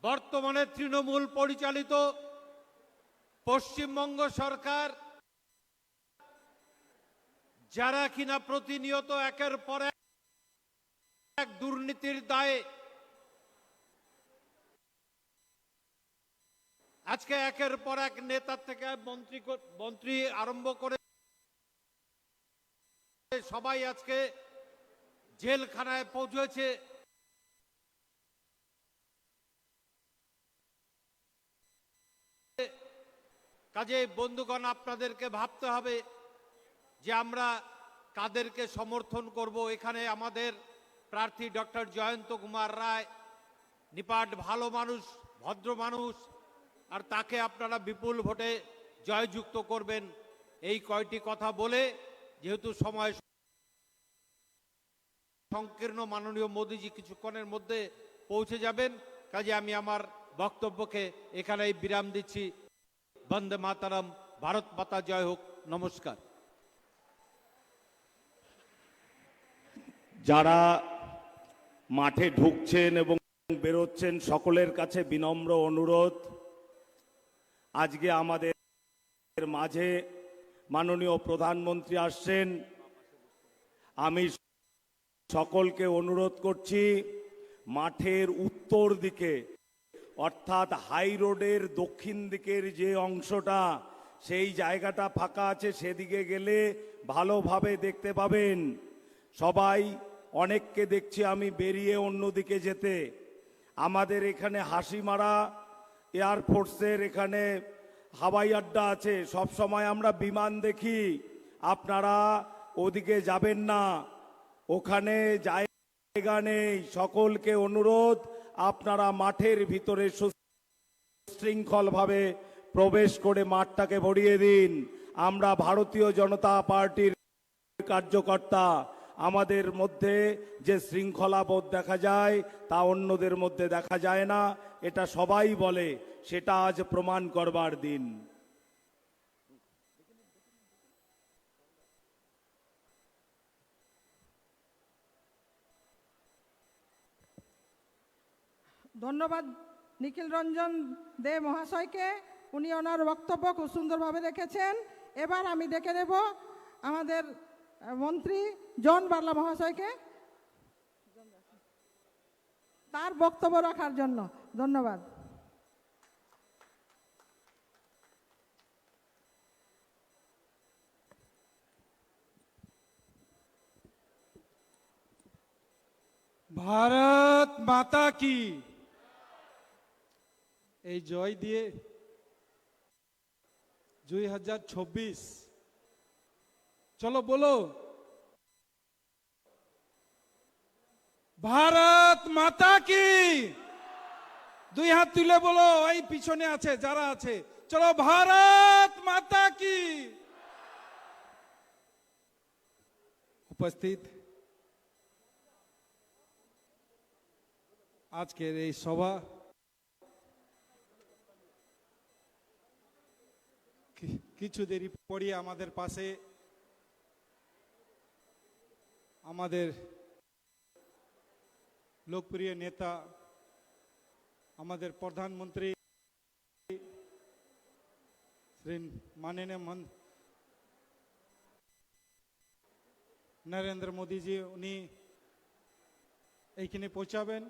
বর্তমানে তৃণমূল পরিচালিত পশ্চিমবঙ্গ সরকার যারা কিনা প্রতিনিয়ত একের পর এক দুর্নীতির দায়ে আজকে একের পর এক নেতা থেকে মন্ত্রী আরম্ভ করে সবাই আজকে জেলখানায় পৌঁছেছে। কাজে বন্ধুগণ, আপনাদেরকে ভাবতে হবে যে আমরা কাদেরকে সমর্থন করব। এখানে আমাদের প্রার্থী ডক্টর জয়ন্ত কুমার রায় নিপাট ভালো মানুষ, ভদ্র মানুষ, আর তাকে আপনারা বিপুল ভোটে জয়যুক্ত করবেন। এই কয়টি কথা বলে, যেহেতু সময় সংকীর্ণ, মাননীয় মোদীজি কিছুক্ষণের মধ্যে পৌঁছে যাবেন, কাজে আমি আমার বক্তব্যকে এখানেই বিরাম দিচ্ছি। বন্দে মাতরম, ভারত মাতা জয় হোক, নমস্কার। যারা মাঠে ঢুকছেন এবং বেরোচ্ছেন সকলের কাছে বিনম্র অনুরোধ, আজকে আমাদের মাঝে মাননীয় প্রধানমন্ত্রী আসছেন। আমি সকলকে অনুরোধ করছি, মাঠের উত্তর দিকে অর্থাৎ হাই রোডের দক্ষিণ দিকের যে অংশটা, সেই জায়গাটা ফাঁকা আছে, সেদিকে গেলে ভালোভাবে দেখতে পাবেন। সবাই অনেককে দেখছি আমি বেরিয়ে অন্যদিকে যেতে। আমাদের এখানে হাসিমারা এয়ারফোর্সের এখানে হাওয়াই আড্ডা আছে, সব সময় আমরা বিমান দেখি। আপনারা ওদিকে যাবেন না, ওখানে জায়গা নেই। সকলকে অনুরোধ, আপনারা মাঠের ভিতরে সুশৃঙ্খলভাবে প্রবেশ করে মাঠটাকে ভরিয়ে দিন। আমরা ভারতীয় জনতা পার্টির কার্যকর্তা, আমাদের মধ্যে যে শৃঙ্খলাবোধ দেখা যায় তা অন্যদের মধ্যে দেখা যায় না, এটা সবাই বলে, সেটা আজ প্রমাণ করবার দিন। ধন্যবাদ নিখিল রঞ্জন দে মহাশয়কে, উনি ওনার বক্তব্য খুব সুন্দরভাবে রেখেছেন। এবার আমি ডেকে নেব আমাদের মন্ত্রী জন বার্লা মহাশয়কে তার বক্তব্য রাখার জন্য। ধন্যবাদ। ভারত মাতা কি, এই জয় দিয়ে 2024 চলো বলো ভারত মাতা কি। দুই হাত তুলে বলো, এই পিছনে আছে যারা আছে, চলো ভারত মাতা কি। উপস্থিত আজকের এই সভা, কিছু দেরি পরে আমাদের পাশে আমাদের লোকপ্রিয় নেতা, আমাদের প্রধানমন্ত্রী শ্রী মাননীয় নরেন্দ্র মোদীজি, উনি এইখানে পৌঁছাবেন।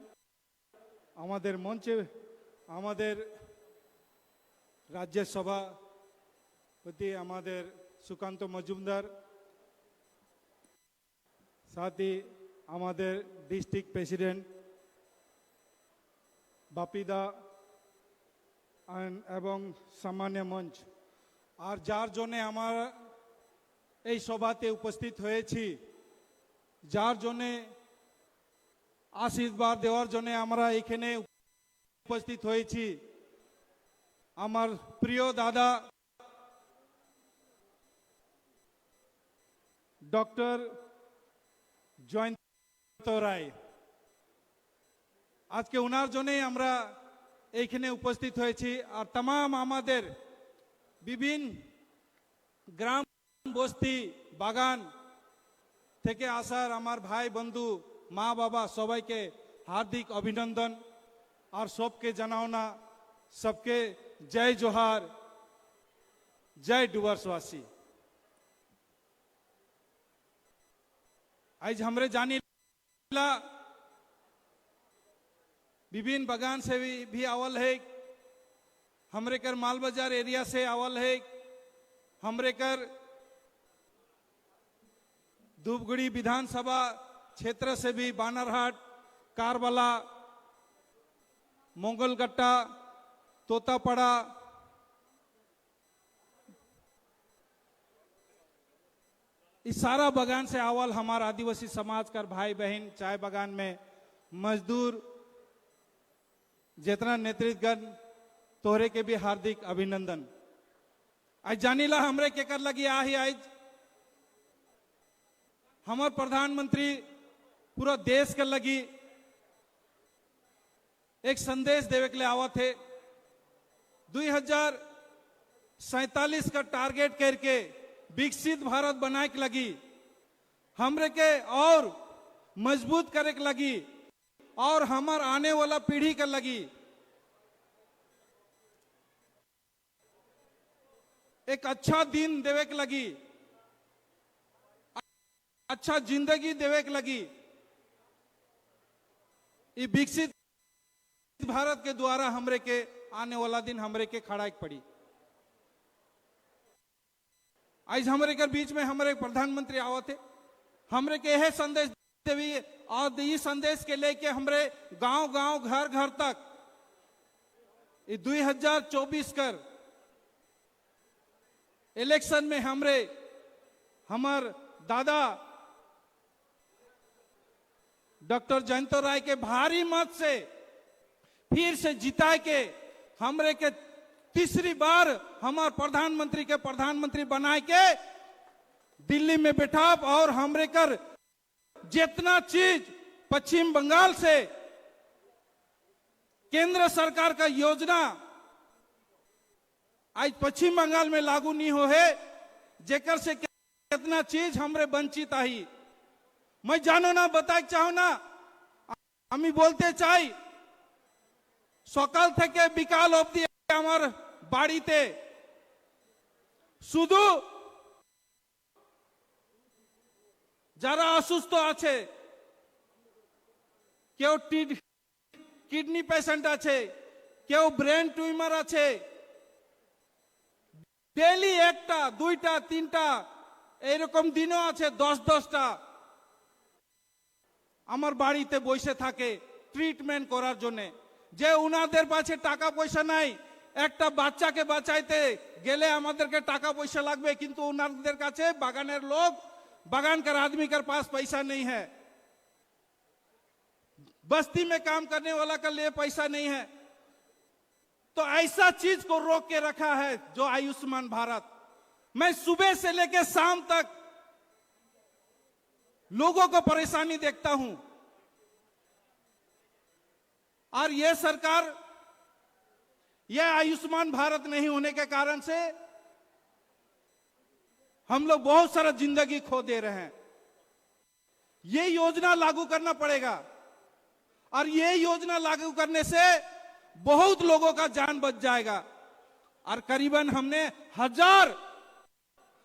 আমাদের মঞ্চে আমাদের রাজ্যের সভাপতি আমাদের সুকান্ত মজুমদার, সাথে আমাদের ডিস্ট্রিক্ট প্রেসিডেন্ট বাপিদা এবং সামান্য মঞ্চ, আর যার জন্যে আমার এই সভাতে উপস্থিত হয়েছি, যার জন্যে আশীর্বাদ দেওয়ার জন্য আমরা এখানে উপস্থিত হয়েছি, আমার প্রিয় দাদা ডক্টর জয়ন্ত রায়। আজকে ওনার জন্যই আমরা এইখানে উপস্থিত হয়েছি। আর तमाम আমাদের বিভিন্ন গ্রাম বস্তি বাগান থেকে আসার আমার ভাই বন্ধু মা বাবা সবাইকে হার্দিক অভিনন্দন। और सबके जनावना सबके जय जोहार, जय डुवर्सवासी। आज हमरे जानी ला विभिन्न बगान से भी आवल है, हमरे कर माल बाजार एरिया से आवल है, हमरे कर धूपगढ़ी विधानसभा क्षेत्र से भी बानरहाट, कारबला, मंगलगट्टा, तोतापड़ा, इस सारा बगान से आवल हमारा आदिवासी समाज का भाई बहन चाय बगान में मजदूर जितना नेतृत्वगण तोहरे के भी हार्दिक अभिनंदन। आज जानीला हमरे के कर लगी आही आज हमार प्रधानमंत्री पूरा देश के लगी एक संदेश देवे के लिए आवा थे। 2047 का टारगेट करके विकसित भारत बनाए के लगी हमरे के और मजबूत करे के लगी और हमार आने वाला पीढ़ी के लगी एक अच्छा दिन देवे के लगी, अच्छा जिंदगी देवे के लगी। ये विकसित भारत के द्वारा हमरे के आने वाला दिन हमरे के खड़ा पड़ी। आज हमरे के बीच में हमारे प्रधानमंत्री आवा थे, हमरे के यह संदेश देवी और ये संदेश के लेके हमरे गांव गांव घर घर तक 2024 कर इलेक्शन में हमरे हमार दादा डॉक्टर जयंतो राय के भारी मत से फिर से जिता के हमरे के तीसरी बार हमार प्रधानमंत्री के प्रधानमंत्री बनाए के दिल्ली में बैठा और हमरे कर जितना चीज पश्चिम बंगाल से केंद्र सरकार का योजना आज पश्चिम बंगाल में लागू नहीं हो है, जेकर से कितना चीज हमरे वंचित आई। मैं जानो ना बताए चाहो ना हमी बोलते चाहे सकाल থেকে বিকাল অবধি আমার বাড়িতে শুধু যারা অসুস্থ আছে, কেউ কিডনি পেশেন্ট আছে, কেউ ব্রেন টিউমার আছে, ডেইলি একটা দুইটা তিনটা এরকম দিনও আছে 10-10টা আমার বাড়িতে বসে থাকে ট্রিটমেন্ট করার জন্য। যে উনাদের কাছে টাকা পয়সা নাই, একটা বাচ্চাকে বাঁচাইতে গেলে আমাদেরকে টাকা পয়সা লাগবে, কিন্তু উনাদের কাছে বাগানের লোক बागान का आदमी के पास पैसा नहीं है, बस्ती में काम करने वाला का लिए पैसा नहीं है। तो ऐसा चीज को रोक के रखा है जो आयुष्मान भारत। मैं सुबह से लेकर शाम तक लोगों को परेशानी देखता हूं और यह सरकार यह आयुष्मान भारत नहीं होने के कारण से हम लोग बहुत सारा जिंदगी खो दे रहे हैं। ये योजना लागू करना पड़ेगा और ये योजना लागू करने से बहुत लोगों का जान बच जाएगा और करीबन हमने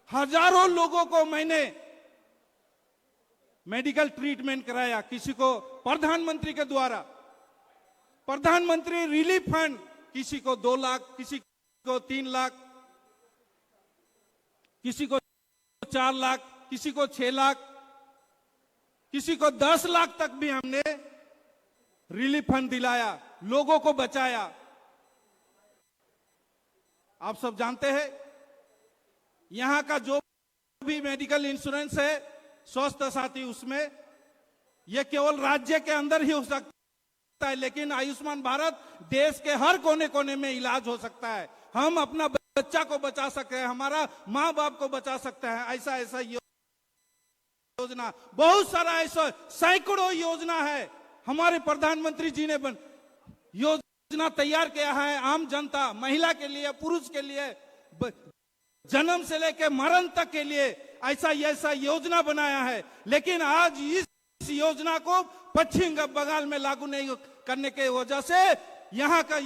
हजारों लोगों को मैंने मेडिकल ट्रीटमेंट कराया। किसी को प्रधानमंत्री के द्वारा प्रधानमंत्री रिलीफ फंड, किसी को 2 लाख, किसी को 3 लाख, किसी को 4 लाख, किसी को 6 लाख, किसी को 10 लाख तक भी हमने रिलीफ फंड दिलाया, लोगों को बचाया। आप सब जानते हैं यहां का जो भी मेडिकल इंश्योरेंस है स्वास्थ्य साथी, उसमें यह केवल राज्य के अंदर ही हो सकता है, लेकिन आयुष्मान भारत देश के हर कोने कोने में इलाज हो सकता है। हम अपना बच्चा को बचा सकते हैं, हमारा माँ बाप को बचा सकते हैं। ऐसा ऐसा योजना बहुत सारा ऐसा सैकड़ों योजना है हमारे प्रधानमंत्री जी ने योजना तैयार किया है। आम जनता, महिला के लिए, पुरुष के लिए, जन्म से लेकर मरण तक के लिए ऐसा योजना बनाया है। लेकिन आज इस योजना को पश्चिम बंगाल में लागू नहीं करने की वजह से यहाँ का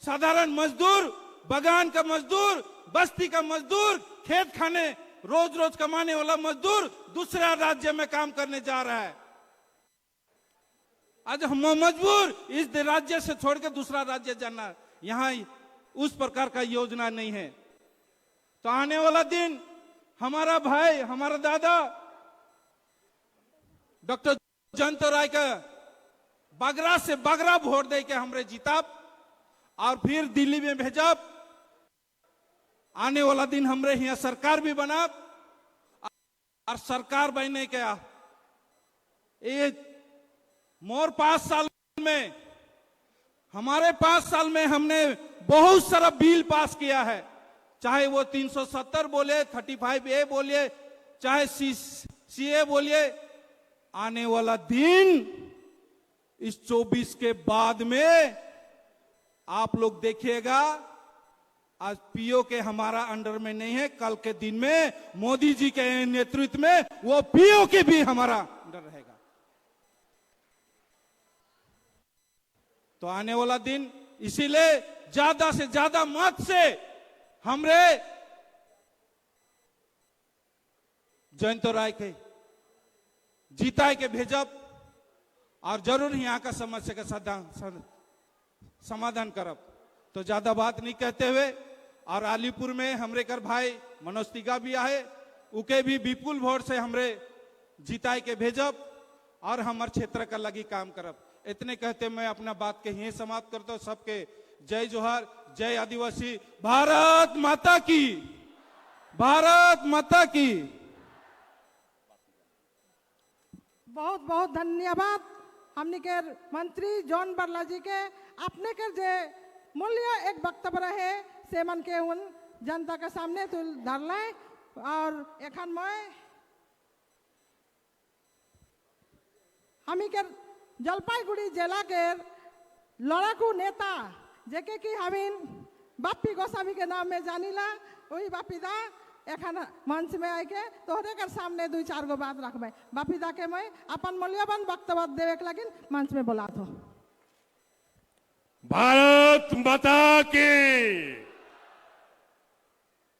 साधारण मजदूर, बगान का मजदूर, बस्ती का मजदूर, खेत खाने रोज रोज कमाने वाला मजदूर दूसरा राज्य में काम करने जा रहा है। आज हम मजबूर इस राज्य से छोड़ के दूसरा राज्य जाना, यहाँ उस प्रकार का योजना नहीं है। तो आने वाला दिन हमारा भाई, हमारा दादा डॉक्टर जयंत राय का बगरा से बगरा वोट दे के हमरे जीताब और फिर दिल्ली में भेजब। आने वाला दिन हमरे यहाँ सरकार भी बनाब और सरकार बनने के ये मोर 5 साल में, हमारे 5 साल में हमने बहुत सारा बिल पास किया है, चाहे वो 370 बोले, 35A बोलिए, चाहे CA बोलिए। आने वाला दिन इस 24 के बाद में आप लोग देखिएगा, आज पीओ के हमारा अंडर में नहीं है, कल के दिन में मोदी जी के नेतृत्व में वो पीओ के भी हमारा अंडर रहेगा। तो आने वाला दिन इसीलिए ज्यादा से ज्यादा मत से हमरे जयंत राय के जीता के भेजब और जरूर यहाँ का समस्या का समाधान करब। तो ज्यादा बात नहीं कहते हुए, और अलीपुर में हमरे कर भाई मनोज तिगा भी आए, उके भी विपुल वोट से हमरे जीताए के भेजब और हमारे क्षेत्र का लगी काम करब। इतने कहते मैं अपना बात के यहीं समाप्त करता हूं। सबके जय जोहार, जय आदिवासी, भारत माता की, भारत माता की। बहुत बहुत धन्यवाद हमने के मंत्री जॉन बरला जी के। अपने के जे मूल्य एक वक्तव्य रहे से मन के उन जनता के सामने तुल धरल। और एखन मैं हमी के जलपाईगुड़ी जिला के लड़ाकू नेता जेके कि हमीन बापी गोस्वामी के नाम में जानीला, वही बापी दा एखन मंच में आके तोहरे कर सामने 2-4 गो बात रखबे। बापी दा के मैं अपन मूल्यवान वक्तव्य देवे के लगी मंच में बोला थो। भारत माता की।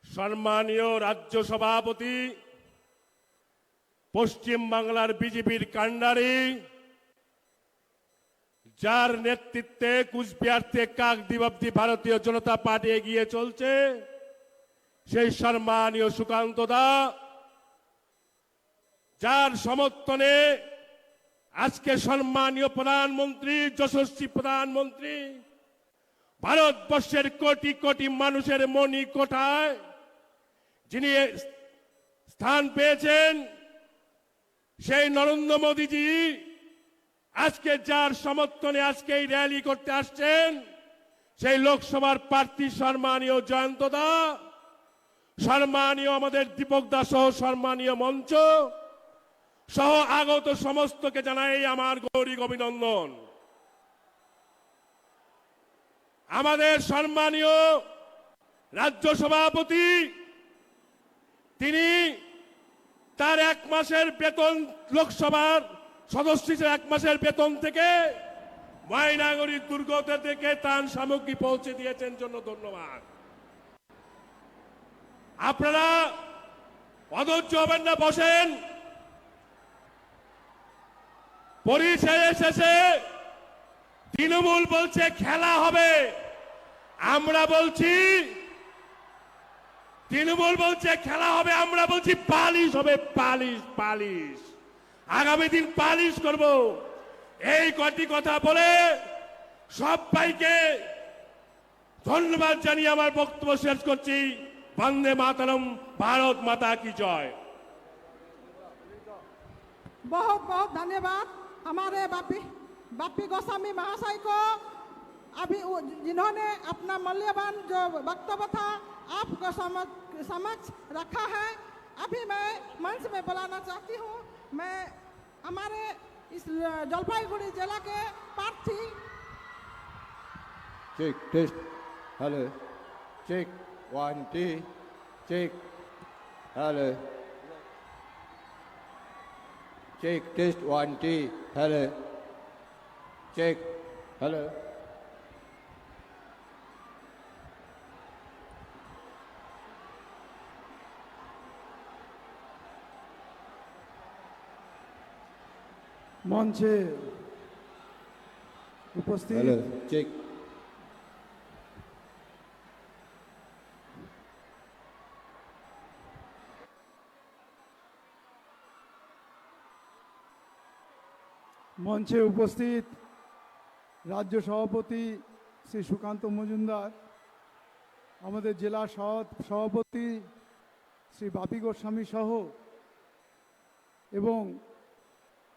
সম্মানীয় রাজ্য সভাপতি, পশ্চিম বাংলার বিজেপির কাণ্ডারি, যার নেতৃত্বে কুচবিহার থেকে কাকদ্বীপ অবধি ভারতীয় জনতা পার্টি এগিয়ে চলছে, সেই সম্মানীয় সুকান্ত দা, যার সমর্থনে আজকে সম্মানীয় প্রধানমন্ত্রী, যশস্বী প্রধানমন্ত্রী ভারতবর্ষের কোটি কোটি মানুষের মনি কোঠায় যিনি স্থান পেয়েছেন, সেই নরেন্দ্র মোদীজি আজকে যার সমর্থনে আজকে এই র্যালি করতে আসছেন, সেই লোকসভার প্রার্থী সম্মানীয় জয়ন্ত দা, সম্মানীয় আমাদের দীপক দা সহ সম্মানীয় মঞ্চ সহ আগত সমস্তকে জানাই আমার গৌরী অভিনন্দন। আমাদের সম্মানীয় রাজ্য সভাপতি, তিনি তার 1 মাসের বেতন, লোকসভার সদস্য হিসেবে 1 মাসের বেতন থেকে ময়নাগুড়ি দুর্গতে থেকে ত্রাণ সামগ্রী পৌঁছে দিয়েছেন, জন্য ধন্যবাদ। আপনারা অধৈর্য হবেন না, বসেন। পরিচয় শেষে তৃণমূল বলছে খেলা হবে, আমরা বলছি তৃণমূল বলছে খেলা হবে, আমরা বলছি পালিশ হবে, পালিশ পালিশ। আগামী দিন পালিশ করব। এই কটি কথা বলে সবাইকে ধন্যবাদ জানিয়ে আমার বক্তব্য শেষ করছি। বন্দে মাতরম, भारत माता की जय। बहुत बहुत धन्यवाद हमारे बापी गोस्वामी महाशय को, अभी जिन्होंने अपना मूल्यवान जो वक्तव्य था आपको समक्ष रखा है। अभी मैं मंच में बुलाना चाहती हूँ, मैं हमारे इस जलपाईगुड़ी जिला के प्रार्थी। Check test, hello check 1 2 check, hello check test 1 2 hello check hello মঞ্চে উপস্থিত হ্যালো চেক মঞ্চে উপস্থিত রাজ্য সভাপতি শ্রী সুকান্ত মজুমদার, আমাদের জেলা সভাপতি শ্রী বাপি গোস্বামী সহ এবং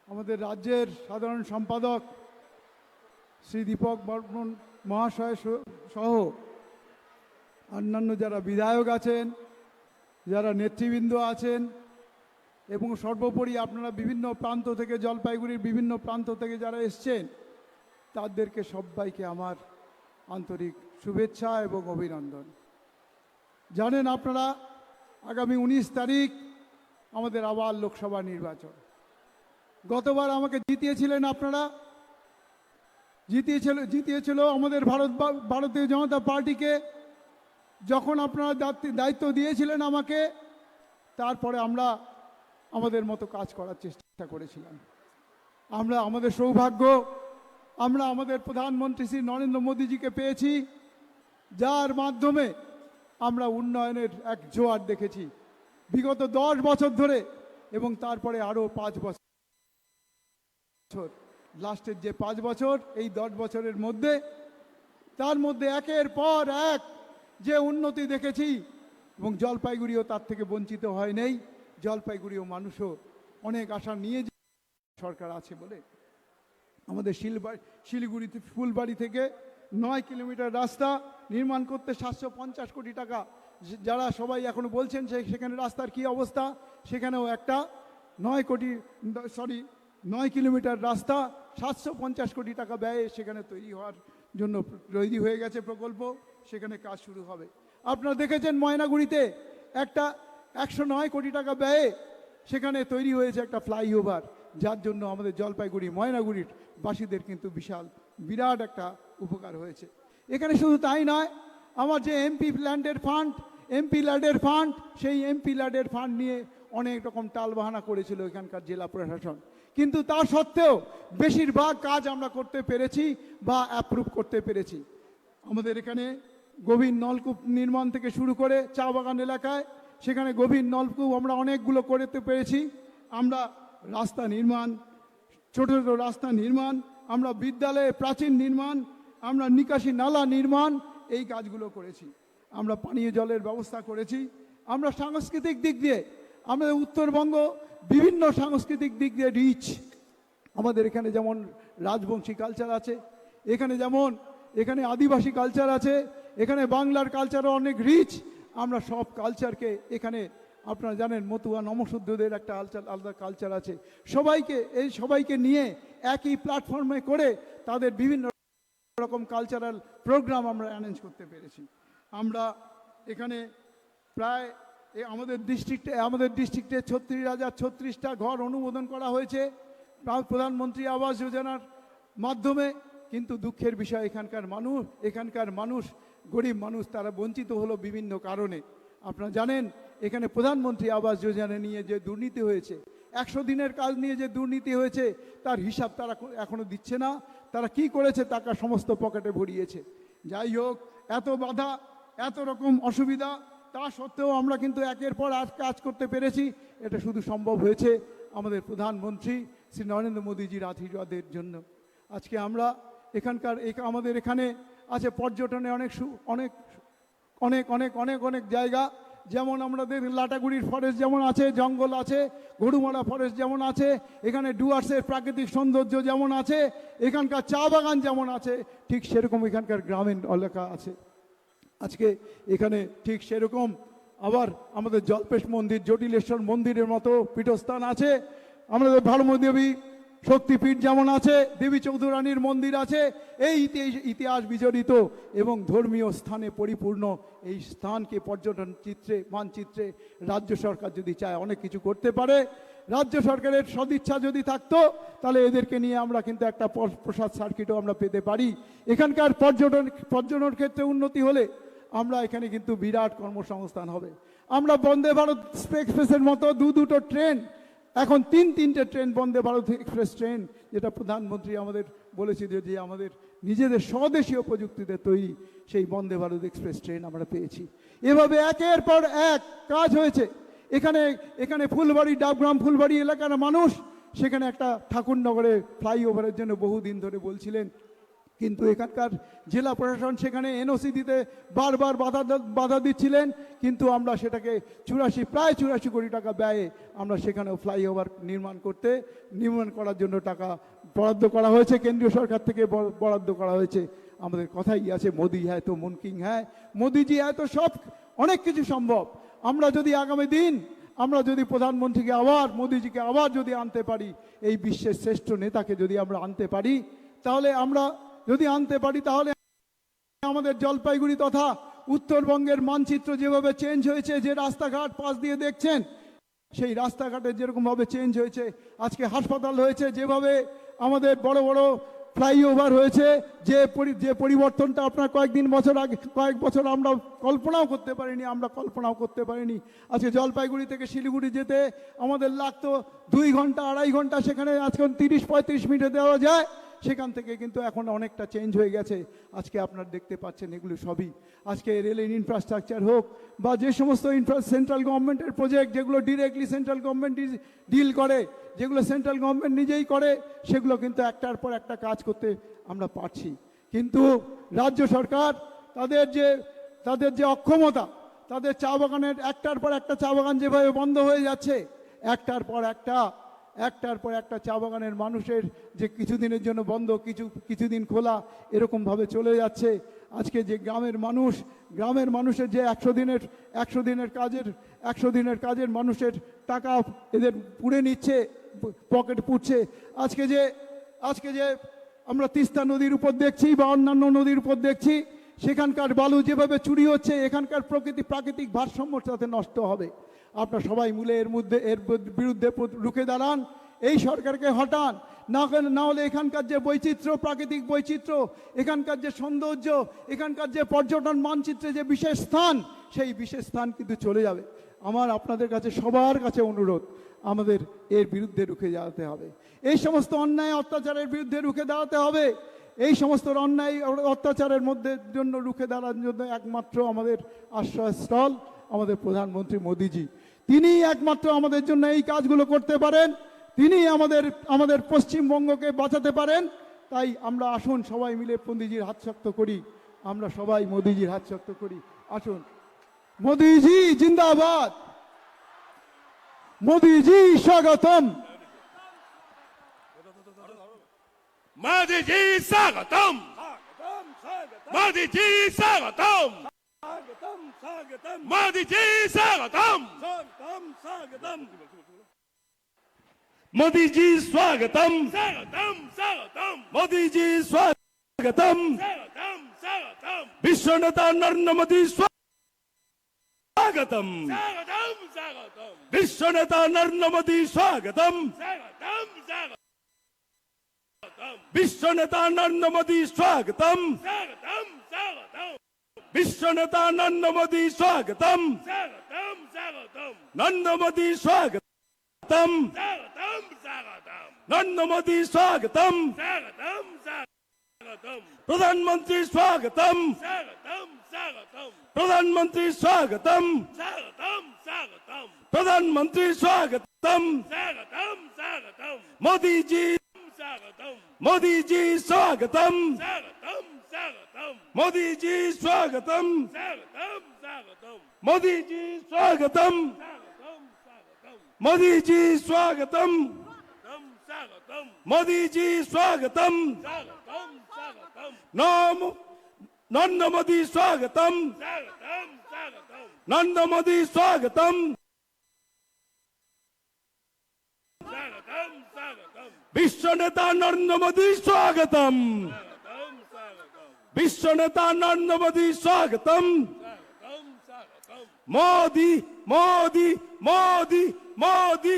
আমাদের রাজ্যের সাধারণ সম্পাদক শ্রী দীপক বর্মন মহাশয় সহ অন্যান্য যারা বিধায়ক আছেন, যারা নেতৃবৃন্দ আছেন এবং সর্বোপরি আপনারা বিভিন্ন প্রান্ত থেকে, জলপাইগুড়ির বিভিন্ন প্রান্ত থেকে যারা এসছেন, তাদেরকে সবাইকে আমার আন্তরিক শুভেচ্ছা এবং অভিনন্দন। জানেন আপনারা আগামী 19 তারিখ আমাদের আবার লোকসভা নির্বাচন। গতবার আমাকে জিতিয়েছিলেন আপনারা, জিতিয়েছিল আমাদের ভারতীয় জনতা পার্টিকে। যখন আপনারা দায়িত্ব দিয়েছিলেন আমাকে, তারপরে আমরা আমাদের মতো কাজ করার চেষ্টা করেছিলাম। আমরা আমাদের সৌভাগ্য, আমরা আমাদের প্রধানমন্ত্রী শ্রী নরেন্দ্র মোদীজিকে পেয়েছি, যার মাধ্যমে আমরা উন্নয়নের এক জোয়ার দেখেছি বিগত 10 বছর ধরে, এবং তারপরে আরও 5 বছর, লাস্টের যে 5 বছর, এই 10 বছরের মধ্যে, তার মধ্যে একের পর এক যে উন্নতি দেখেছি, এবং জলপাইগুড়িও তার থেকে বঞ্চিত হয় নেই। জলপাইগুড়িও মানুষও অনেক আশা নিয়ে সরকার আছে বলে আমাদের শিলিগুড়িতে ফুলবাড়ি থেকে 9 কিলোমিটার রাস্তা নির্মাণ করতে 750 কোটি টাকা, যারা সবাই এখন বলছেন সেখানে রাস্তার কি অবস্থা, সেখানেও একটা 9 কিলোমিটার রাস্তা 750 কোটি টাকা ব্যয়ে সেখানে তৈরি হওয়ার জন্য তৈরি হয়ে গেছে প্রকল্প, সেখানে কাজ শুরু হবে। আপনারা দেখেছেন ময়নাগুড়িতে একটা 109 কোটি টাকা ব্যয়ে সেখানে তৈরি হয়েছে একটা ফ্লাইওভার, যার জন্য আমাদের জলপাইগুড়ি ময়নাগুড়ির বাসীদের কিন্তু বিরাট একটা উপকার হয়েছে। এখানে শুধু তাই নয়, আমার যে এমপি ল্যাডের ফান্ড, সেই এমপি ল্যাডের ফান্ড নিয়ে অনেক রকম টালবাহানা করেছিল এখানকার জেলা প্রশাসন, কিন্তু তা সত্ত্বেও বেশিরভাগ কাজ আমরা করতে পেরেছি বা অ্যাপ্রুভ করতে পেরেছি। আমাদের এখানে গভীর নলকূপ নির্মাণ থেকে শুরু করে চা বাগান এলাকায়, সেখানে গভীর নলকূপ আমরা অনেকগুলো করতে পেরেছি। আমরা রাস্তা নির্মাণ, ছোট ছোট রাস্তা নির্মাণ, আমরা বিদ্যালয়ে প্রাচীন নির্মাণ, আমরা নিকাশি নালা নির্মাণ, এই কাজগুলো করেছি। আমরা পানীয় জলের ব্যবস্থা করেছি। আমরা সাংস্কৃতিক দিক দিয়ে, আমাদের উত্তরবঙ্গ বিভিন্ন সাংস্কৃতিক দিক দিয়ে রিচ। আমাদের এখানে যেমন রাজবংশী কালচার আছে, এখানে আদিবাসী কালচার আছে, এখানে বাংলার কালচারও অনেক রিচ। আমরা সব কালচারকে এখানে, আপনারা জানেন মতুয়া নমশুদ্ধদের একটা আলাদা কালচার আছে, সবাইকে নিয়ে একই প্ল্যাটফর্মে করে তাদের বিভিন্ন রকম কালচারাল প্রোগ্রাম আমরা অ্যারেঞ্জ করতে পেরেছি। আমরা এখানে প্রায় আমাদের ডিস্ট্রিক্টে 36,036টা ঘর অনুমোদন করা হয়েছে প্রধানমন্ত্রী আবাস যোজনার মাধ্যমে। কিন্তু দুঃখের বিষয় এখানকার মানুষ গরিব মানুষ, তারা বঞ্চিত হলো বিভিন্ন কারণে। আপনারা জানেন এখানে প্রধানমন্ত্রী আবাস যোজনা নিয়ে যে দুর্নীতি হয়েছে, 100 দিনের কাজ নিয়ে যে দুর্নীতি হয়েছে, তার হিসাব তারা এখনো দিচ্ছে না। তারা কি করেছে, টাকা সমস্ত পকেটে ভরিয়েছে। যাই হোক, এত বাধা, এত রকম অসুবিধা, তা সত্ত্বেও আমরা কিন্তু একের পর এক কাজ করতে পেরেছি। এটা শুধু সম্ভব হয়েছে আমাদের প্রধানমন্ত্রী শ্রী নরেন্দ্র মোদীজির আশীর্বাদের জন্য। আজকে আমরা আমাদের এখানে আছে পর্যটনে অনেক জায়গা, যেমন আমাদের লাটাগুড়ির ফরেস্ট যেমন আছে, জঙ্গল আছে, গরুমারা ফরেস্ট যেমন আছে, এখানে ডুয়ার্সের প্রাকৃতিক সৌন্দর্য যেমন আছে, এখানকার চা বাগান যেমন আছে, ঠিক সেরকম এখানকার গ্রামীণ এলাকা আছে। আজকে এখানে ঠিক সেরকম আবার আমাদের জল্পেশ মন্দির, জটিলেশ্বর মন্দিরের মতো পীঠস্থান আছে, আমাদের ধর্মদেবী শক্তিপীঠ যেমন আছে, দেবী চৌধুরানীর মন্দির আছে। এই ইতিহাস বিজড়িত এবং ধর্মীয় স্থানে পরিপূর্ণ এই স্থানকে পর্যটন মানচিত্রে রাজ্য সরকার যদি চায় অনেক কিছু করতে পারে। রাজ্য সরকারের সদিচ্ছা যদি থাকতো তাহলে এদেরকে নিয়ে আমরা কিন্তু একটা প্রসাদ সার্কিটও আমরা পেতে পারি। এখানকার পর্যটন ক্ষেত্রে উন্নতি হলে আমরা এখানে কিন্তু বিরাট কর্মসংস্থান হবে। আমরা বন্দে ভারত এক্সপ্রেসের মতো দুটো ট্রেন, এখন তিনটে train Vande Bharat express train, যেটা প্রধানমন্ত্রী আমাদের বলেছিল যে আমাদের নিজেদের স্বদেশীয় প্রযুক্তিতে তৈরি সেই বন্দে ভারত এক্সপ্রেস ট্রেন আমরা পেয়েছি। এভাবে একের পর এক কাজ হয়েছে। এখানে ফুলবাড়ি, ডাবগ্রাম ফুলবাড়ি এলাকার মানুষ সেখানে একটা ঠাকুরনগরে ফ্লাইওভারের জন্য বহুদিন ধরে বলছিলেন, কিন্তু এখানকার জেলা প্রশাসন সেখানে এনওসি দিতে বারবার বাধা দিচ্ছিলেন, কিন্তু আমরা সেটাকে প্রায় 84 কোটি টাকা ব্যয়ে আমরা সেখানেও ফ্লাইওভার নির্মাণ করার জন্য টাকা বরাদ্দ করা হয়েছে, কেন্দ্রীয় সরকার থেকে বরাদ্দ করা হয়েছে। আমাদের কথাই আছে, মোদি হ্যায় তো মুমকিন হ্যায়, মোদিজি হ্যায় তো সব অনেক কিছু সম্ভব। আমরা যদি আগামী দিন আমরা যদি প্রধানমন্ত্রীকে মোদিজিকে আবার যদি আনতে পারি, এই বিশ্বের শ্রেষ্ঠ নেতাকে যদি আমরা আনতে পারি, তাহলে আমাদের জলপাইগুড়ি তথা উত্তরবঙ্গের মানচিত্র যেভাবে চেঞ্জ হয়েছে, যে রাস্তাঘাট পাশ দিয়ে দেখছেন সেই রাস্তাঘাটে যেরকমভাবে চেঞ্জ হয়েছে, আজকে হাসপাতাল হয়েছে, যেভাবে আমাদের বড় বড় ফ্লাইওভার হয়েছে, যে পরিবর্তনটা আপনার কয়েক বছর আমরা কল্পনাও করতে পারিনি। আজকে জলপাইগুড়ি থেকে শিলিগুড়ি যেতে আমাদের লাগতো 2 ঘন্টা 2.5 ঘন্টা, সেখানে আজকে 30-35 মিনিটে দেওয়া যায়। সেখান থেকে কিন্তু এখন অনেকটা চেঞ্জ হয়ে গেছে। আজকে আপনারা দেখতে পাচ্ছেন এগুলো সবই আজকে রেলের ইনফ্রাস্ট্রাকচার হোক বা যে সমস্ত সেন্ট্রাল গভর্নমেন্টের প্রজেক্ট যেগুলো ডিরেক্টলি সেন্ট্রাল গভর্নমেন্ট ডিল করে, যেগুলো সেন্ট্রাল গভর্নমেন্ট নিজেই করে, সেগুলো কিন্তু একটার পর একটা কাজ করতে আমরা পারছি। কিন্তু রাজ্য সরকার তাদের যে অক্ষমতা, তাদের চা বাগানের একটার পর একটা চা বাগান যেভাবে বন্ধ হয়ে যাচ্ছে, একটার পর একটা চা বাগানের মানুষের যে কিছুদিনের জন্য বন্ধ, কিছুদিন খোলা, এরকমভাবে চলে যাচ্ছে। আজকে যে গ্রামের মানুষের যে 100 দিনের কাজের মানুষের টাকা এদের পুড়ে নিচ্ছে, পকেট পুড়ছে। আজকে যে আমরা তিস্তা নদীর উপর দেখছি বা অন্যান্য নদীর উপর দেখছি, সেখানকার বালু যেভাবে চুরি হচ্ছে, এখানকার প্রাকৃতিক ভারসাম্যর সাথে নষ্ট হবে। আপনারা সবাই মিলে এর বিরুদ্ধে রুখে দাঁড়ান, এই সরকারকে হটান, না হলে এখানকার যে প্রাকৃতিক বৈচিত্র্য, এখানকার যে সৌন্দর্য, এখানকার যে পর্যটন মানচিত্রে যে বিশেষ স্থান, সেই বিশেষ স্থান কিন্তু চলে যাবে। আমার আপনাদের কাছে সবার কাছে অনুরোধ, আমাদের এর বিরুদ্ধে রুখে দাঁড়াতে হবে। এই সমস্ত অন্যায় অত্যাচারের বিরুদ্ধে রুখে দাঁড়াতে হবে। এই সমস্ত অন্যায় অত্যাচারের জন্য রুখে দাঁড়ানোর জন্য একমাত্র আমাদের আশ্রয়স্থল আমাদের প্রধানমন্ত্রী মোদিজি। তিনি একমাত্র আমাদের জন্য এই কাজগুলো করতে পারেন, তিনি আমাদের পশ্চিমবঙ্গকে বাঁচাতে পারেন। তাই আমরা আসুন সবাই মিলে মোদিজির হাত শক্ত করি, আমরা সবাই মোদিজির হাত শক্ত করি। আসুন, মোদিজি জিন্দাবাদ, মোদিজি স্বাগতম, মোদিজি স্বাগতম, মোদিজি স্বাগতম, মোদিজি স্বাগতম, মোদিজি স্বাগতম, মোদিজি স্বাগতম, বিশ্ব নেতা নরেন্দ্র মোদি স্বাগতম, বিশ্ব নেতা নরেন্দ্র মোদি স্বাগতম, বিশ্ব নেতা নরেন্দ্র মোদি স্বাগতম, বিশ্ব নেতা নরেন্দ্র মোদি স্বাগতম, নরেন্দ্র মোদি স্বাগতম, নরেন্দ্র মোদি স্বাগতম, প্রধানমন্ত্রী স্বাগতম, প্রধানমন্ত্রী স্বাগতম, প্রধানমন্ত্রী স্বাগতম, মোদিজি মোদিজি স্বাগতম, মোদিজি স্বাগতম, মোদিজি স্বাগতম, মোদিজি স্বাগতম, মোদিজি স্বাগতম, নরেন্দ্র মোদি স্বাগতম, নরেন্দ্র মোদি স্বাগতম, বিশ্ব নেতা নরেন্দ্র মোদি স্বাগতম, বিশ্ব নেতা নরেন্দ্র মোদি স্বাগতম, মোদি মোদি মোদি মোদি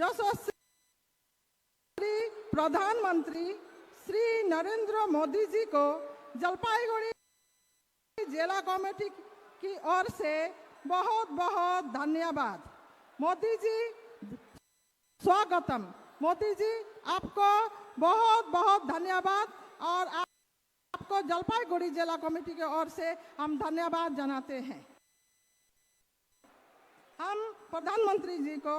यशस्वी प्रधानमंत्री श्री नरेंद्र मोदी जी को जलपाईगुड़ी जिला कमेटी की ओर से बहुत बहुत धन्यवाद। मोदी जी स्वागतम। मोदी जी आपको बहुत बहुत धन्यवाद और आपको जलपाईगुड़ी जिला कमेटी की ओर से हम धन्यवाद जनाते हैं। हम प्रधानमंत्री जी को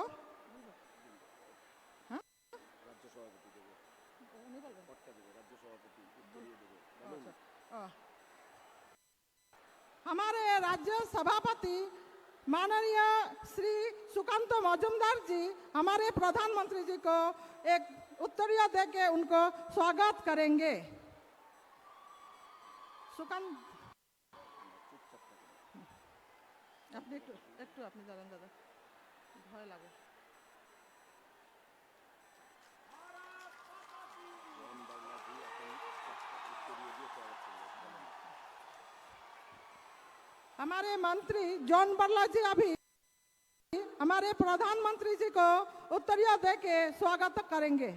हमारे राज्य सभापति माननीय श्री सुकांत मजुमदार जी हमारे प्रधानमंत्री जी को एक उत्तरीय देके उनको स्वागत करेंगे। सुकांत আপনি একটু একটু আপনি দাঁড়ান দাদা, ভয় লাগে। हमारे मंत्री जॉन बर्ला जी अभी हमारे प्रधानमंत्री जी को उत्तरीय देके स्वागत करेंगे।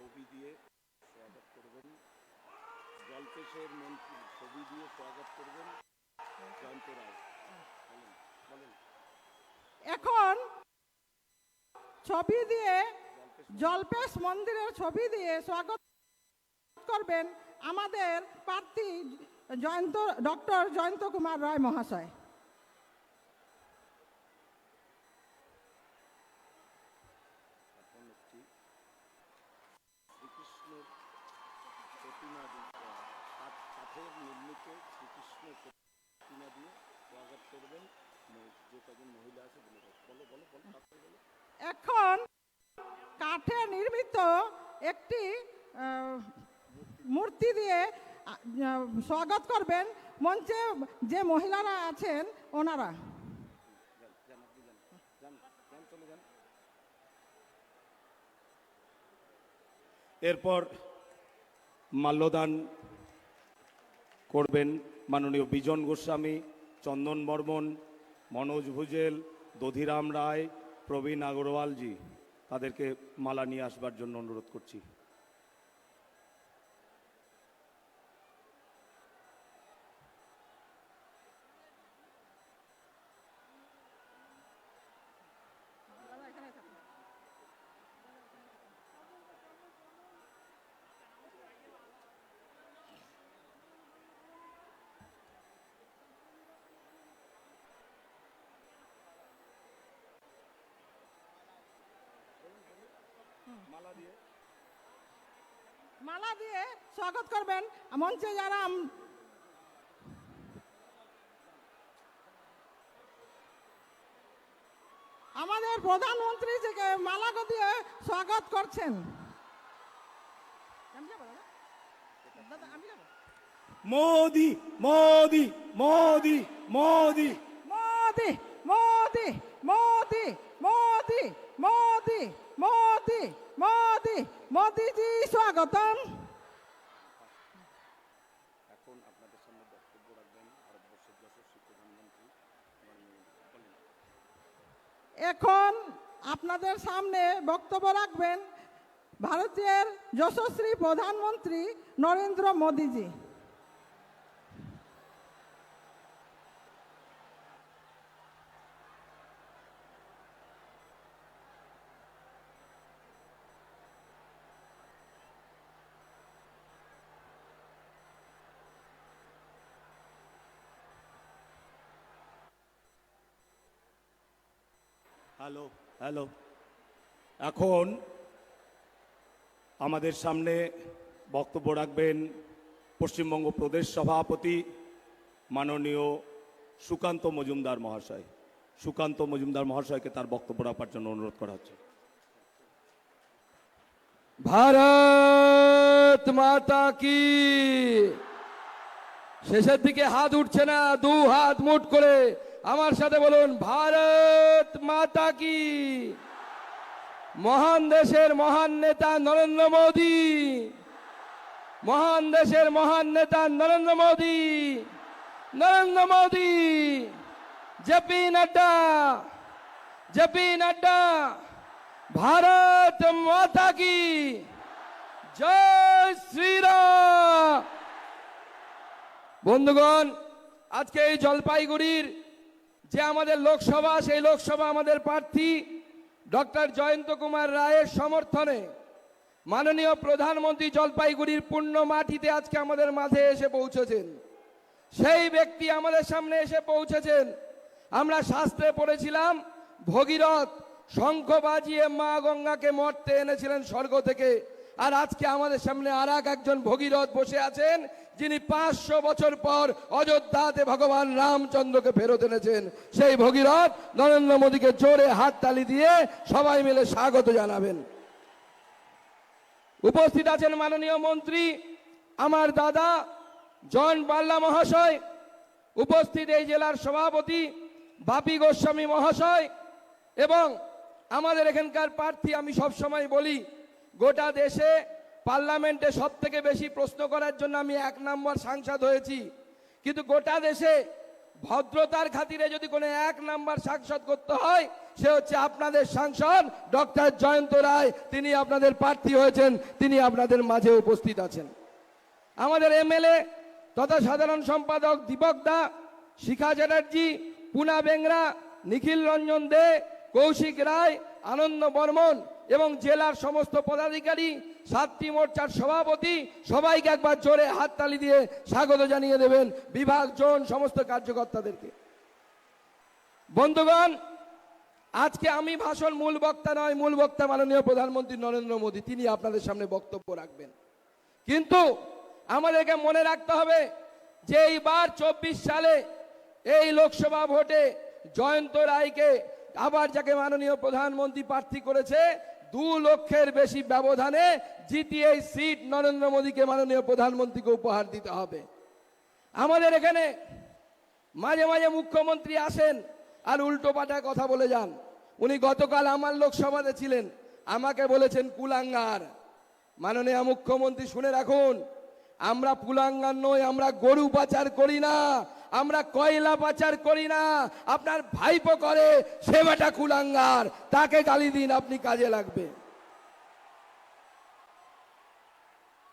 ছবি দিয়ে স্বাগত করবেন জলপেশের মন্ত্রী, ছবি দিয়ে স্বাগত করবেন জয়ন্ত রায়। বলেন। এখন ছবি দিয়ে জলপেশ মন্দিরের ছবি দিয়ে স্বাগত করবেন আমাদের প্রার্থী ডক্টর জয়ন্ত কুমার রায় মহাশয়। এখন কাঠে নির্মিত একটি মূর্তি দিয়ে স্বাগত করবেন মঞ্চে যে মহিলারা আছেন ওনারা। এরপর মাল্যদান করবেন মাননীয় বিজন গোস্বামী, চন্দন বর্মন, মনোজ ভুজেল, দধিরাম রায়, প্রবীণ আগরওয়ালজি। তাদেরকে মালা নিয়ে আসবার জন্য অনুরোধ করছি। মালা দিয়ে স্বাগত করবেন মঞ্চে যারা আমাদের প্রধানমন্ত্রী থেকে মালা দিয়ে স্বাগত করছেন। মোদি মোদি মোদি মোদি মোদি মোদি মোদি মোদি মোদি মোদি মোদি মোদি জি স্বাগতম। এখন আপনাদের সামনে বক্তব্য রাখবেন ভারতবর্ষের যশস্বী প্রধানমন্ত্রী। এখন আপনাদের সামনে বক্তব্য রাখবেন ভারতের যশস্বী প্রধানমন্ত্রী নরেন্দ্র মোদী জি। Hello hello. এখন আমাদের সামনে বক্তব্য রাখবেন পশ্চিমবঙ্গ প্রদেশ সভাপতি মাননীয় সুকান্ত মজুমদার মহাশয়। সুকান্ত মজুমদার মহাশয়কে তার বক্তব্য রাখবার জন্য অনুরোধ করা হচ্ছে। ভারত মাতা কি। শেষের দিকে হাত উঠছে না, দু হাত মুঠ করে আমার সাথে বলুন, ভারত মাতা কি। মহান দেশের মহান নেতা নরেন্দ্র মোদী, মহান দেশের মহান নেতা নরেন্দ্র মোদী, নরেন্দ্র মোদী, জেপি নাড্ডা, জেপি নাড্ডা, ভারত মাতা কি জয় শ্রীরাম। বন্ধুগণ, আজকে এই জলপাইগুড়ির যে আমাদের লোকসভা, সেই লোকসভা আমাদের প্রার্থী ডক্টর জয়ন্ত কুমার রায়ের সমর্থনে মাননীয় প্রধানমন্ত্রী জলপাইগুড়ির পূর্ণ মাটিতে আজকে আমাদের মাঝে এসে পৌঁছেছেন। সেই ব্যক্তি আমাদের সামনে এসে পৌঁছেছেন। আমরা শাস্ত্রে পড়েছিলাম, ভগীরথ শঙ্খ বাজিয়ে মা গঙ্গাকে মর্তে এনেছিলেন স্বর্গ থেকে। আর আজকে আমাদের সামনে আর একজন ভগীরথ বসে আছেন, যিনি 500 বছর পর অযোধ্যাতে ভগবান রামচন্দ্রকে ফেরত এনেছেন। সেই ভগীরথ নরেন্দ্র মোদীকে জোরে হাততালি দিয়ে সবাই মিলে স্বাগত জানাবেন। উপস্থিত আছেন মাননীয় মন্ত্রী আমার দাদা জন বাল্লা মহাশয়, উপস্থিত এই জেলার সভাপতি বাপি গোস্বামী মহাশয়, এবং আমাদের এখানকার প্রার্থী। আমি সব সময় বলি, গোটা দেশে পার্লামেন্টে সব থেকে বেশি প্রশ্ন করার জন্য আমি 1 নম্বর সাংসদ হয়েছি, কিন্তু গোটা দেশে ভদ্রতার খাতিরে যদি কোনো 1 নম্বর সাংসদ করতে হয়, সে হচ্ছে আপনাদের সাংসদ ডক্টর জয়ন্ত রায়। তিনি আপনাদের প্রার্থী হয়েছেন, তিনি আপনাদের মাঝে উপস্থিত আছেন। আমাদের এমএলএ তথা সাধারণ সম্পাদক দীপক দা, শিখা চ্যাটার্জি, পুনা বেংরা, নিখিল রঞ্জন দে, কৌশিক রায়, আনন্দ বর্মন এবং জেলার সমস্ত পদাধিকারী, 7টি মোর্চার সভাপতি, সবাইকে একবার জোরে হাততালি দিয়ে স্বাগত জানিয়ে দেবেন, বিভাগ, জোন, সমস্ত কার্যকর্তাদেরকে। বন্ধুগণ, আজকে আমি ভাষণ মূল বক্তা নয়, মূল বক্তা মাননীয় প্রধানমন্ত্রী নরেন্দ্র মোদী, তিনি আপনাদের সামনে বক্তব্য রাখবেন। কিন্তু আমাদেরকে মনে রাখতে হবে যে এইবার 24 সালে এই লোকসভা ভোটে জয়ন্ত রায়কে, আবার যাকে মাননীয় প্রধানমন্ত্রী প্রার্থী করেছে, 2 লক্ষের বেশি ব্যবধানে জিতিয়ে এই সিট নরেন্দ্র মোদীকে, মাননীয় প্রধানমন্ত্রীকে উপহার দিতে হবে। আমাদের এখানে মাঝে মাঝে মুখ্যমন্ত্রী আসেন আর উল্টো পাল্টা কথা বলে যান। উনি গতকাল আমার লোকসভাতে ছিলেন, আমাকে বলেছেন কুলাঙ্গার। মাননীয় মুখ্যমন্ত্রী শুনে রাখুন, আমরা কুলাঙ্গার নই, আমরা গরু পাচার করি না, আমরা কয়লা পাচার করি না। আপনার ভাইপো করে, সে বেটা কুলাঙ্গার, তাকে গালি দিন, আপনি কাজে লাগবে।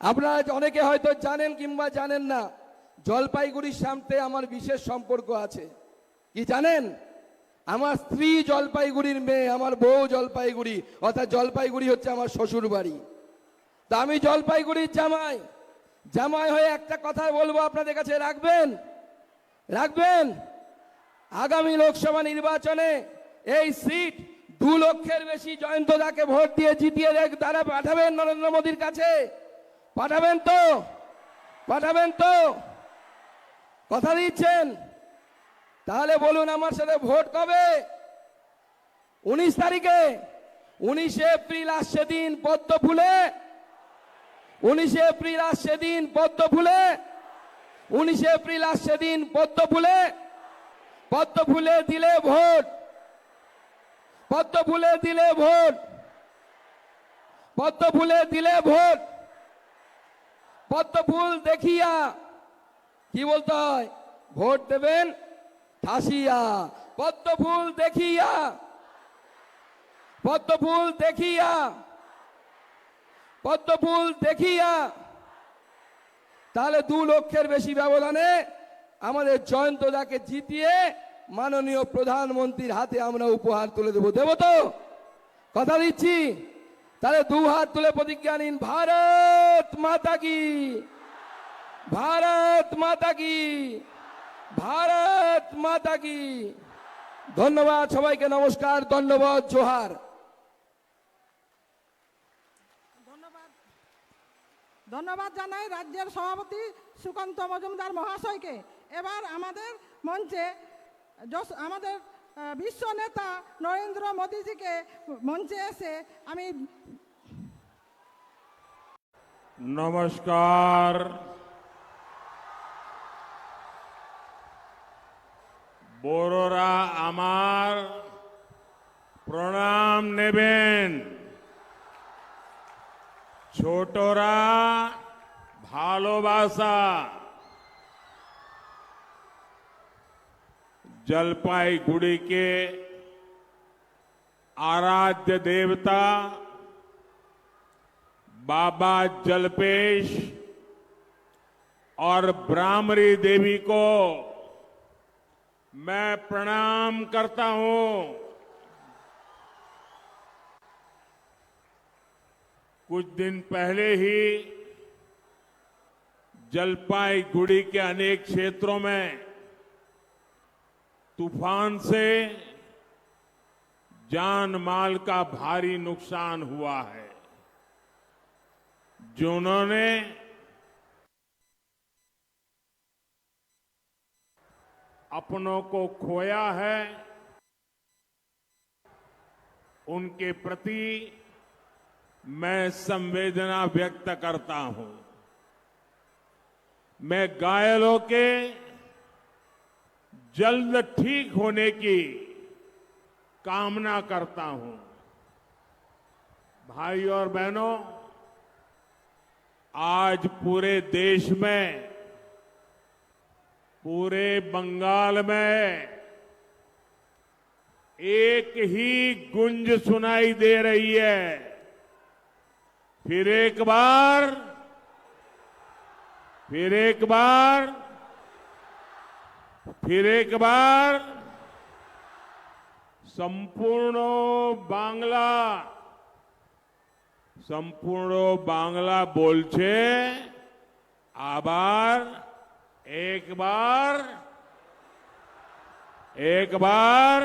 আপনারা অনেকে হয়তো জানেন কিংবা জানেন না, জলপাইগুড়ির সাথে আমার বিশেষ সম্পর্ক আছে। কি জানেন? আমার স্ত্রী জলপাইগুড়ির মেয়ে, আমার বউ জলপাইগুড়ি, অর্থাৎ জলপাইগুড়ি হচ্ছে আমার শ্বশুর বাড়ি। তা আমি জলপাইগুড়ির জামাই, জামাই হয়ে একটা কথা বলবো আপনাদের কাছে, রাখবেন, রাখবেন। আগামী লোকসভা নির্বাচনে এই সিট 2 লক্ষের বেশি জয়ন্তদাকে ভোট দিয়ে জিতিয়ে তারা পাঠাবেন নরেন্দ্র মোদীর কাছে। পাঠাবেন তো? পাঠাবেন তো? কথা দিচ্ছেন? তাহলে বলুন আমার সাথে, ভোট কবে? 19 তারিখে। 19 এপ্রিল আসছে দিন পদ্ম ফুলে, 19 এপ্রিল আসছে দিন পদ্ম ফুলে, 19 এপ্রিল আসছে দিন পদ্ম ফুলে। পদ্ম ফুলে দিলে ভোট, পদ্ম ফুলে দিলে ভোট, পদ্ম ফুলে দিলে ভোট। পদ্ম ফুল দেখিয়া, কি বলতে হয়? ভোট দেবেন ঠাসিয়া। পদ্ম ফুল দেখিয়া, পদ্ম ফুল দেখিয়া, পদ্ম ফুল দেখিয়া। তাহলে 2 লক্ষের বেশি ব্যবধানে আমাদের জয়ন্তদাকে জিতিয়ে মাননীয় প্রধানমন্ত্রীর হাতে আমরা উপহার তুলে দেবো। দেবো তো? কথা দিচ্ছি। তাহলে 2 হাত তুলে প্রতিজ্ঞা নিন, ভারত মাতা কি, ভারত মাতা কি, ভারত মাতা কি। ধন্যবাদ সবাইকে, নমস্কার, ধন্যবাদ, জোহার। ধন্যবাদ জানাই রাজ্যের সভাপতি সুকান্ত মজুমদার মহাশয়কে। এবার আমাদের মঞ্চে আমাদের বিশ্ব নেতা নরেন্দ্র মোদীজিকে মঞ্চে এসে আমি নমস্কার। বড়রা আমার প্রণাম নেবেন, ছোটরা ভালোবাসা। जलपाईगुड़ी के आराध्य देवता बाबा जलपेश और ब्राह्मरी देवी को मैं प्रणाम करता हूं। कुछ दिन पहले ही जलपाईगुड़ी के अनेक क्षेत्रों में तूफान से जान माल का भारी नुकसान हुआ है। जिन्होंने अपनों को खोया है, उनके प्रति मैं संवेदना व्यक्त करता हूं। मैं घायलों के जल्द ठीक होने की कामना करता हूं। भाई और बहनों, आज पूरे देश में, पूरे बंगाल में एक ही गुंज सुनाई दे रही है। फिर एक बार संपूर्ण बांग्ला बोलছে आबार एक बार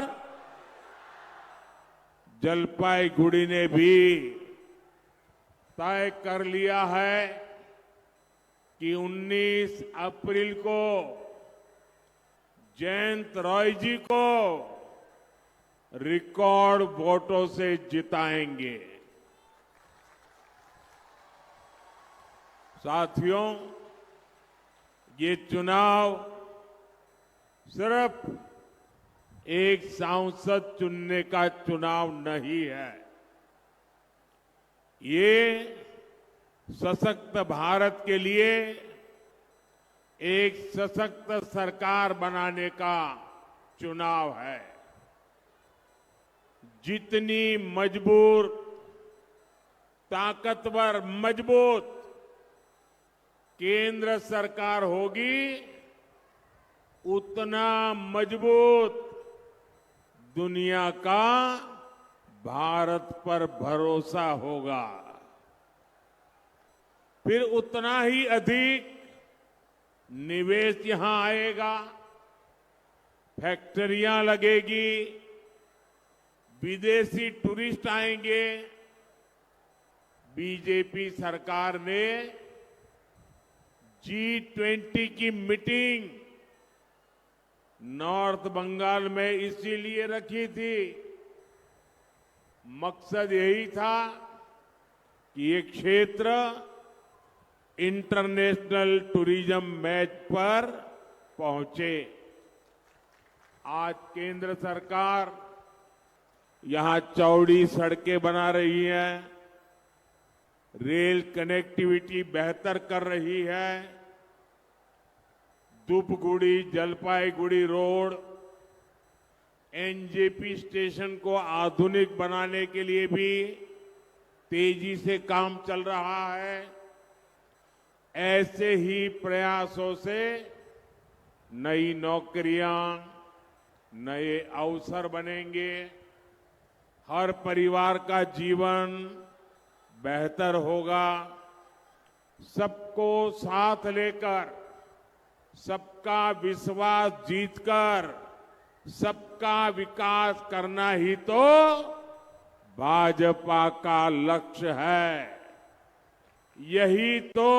जलपाईगुड़ी ने भी तय कर लिया है कि 19 अप्रैल को जयंत रॉय जी को रिकॉर्ड वोटों से जिताएंगे। साथियों, ये चुनाव सिर्फ एक सांसद चुनने का चुनाव नहीं है। ये सशक्त भारत के लिए एक सशक्त सरकार बनाने का चुनाव है। जितनी ताकतवर मजबूत केंद्र सरकार होगी, उतना मजबूत दुनिया का भारत पर भरोसा होगा। फिर उतना ही अधिक निवेश यहां आएगा, फैक्ट्रियां लगेगी, विदेशी टूरिस्ट आएंगे। बीजेपी सरकार ने G20 की मीटिंग नॉर्थ बंगाल में इसीलिए रखी थी। मकसद यही था कि ये क्षेत्र इंटरनेशनल टूरिज्म मैच पर पहुंचे। आज केंद्र सरकार यहां चौड़ी सड़कें बना रही है, रेल कनेक्टिविटी बेहतर कर रही है। Dhupguri Jalpaiguri road, NJP station को आधुनिक बनाने के लिए भी तेजी से काम चल रहा है। ऐसे ही प्रयासों से नई नौकरियां, नए अवसर बनेंगे। हर परिवार का जीवन बेहतर होगा। सबको साथ लेकर, सबका विश्वास जीतकर सबका विकास करना ही तो भाजपा का लक्ष्य है। यही तो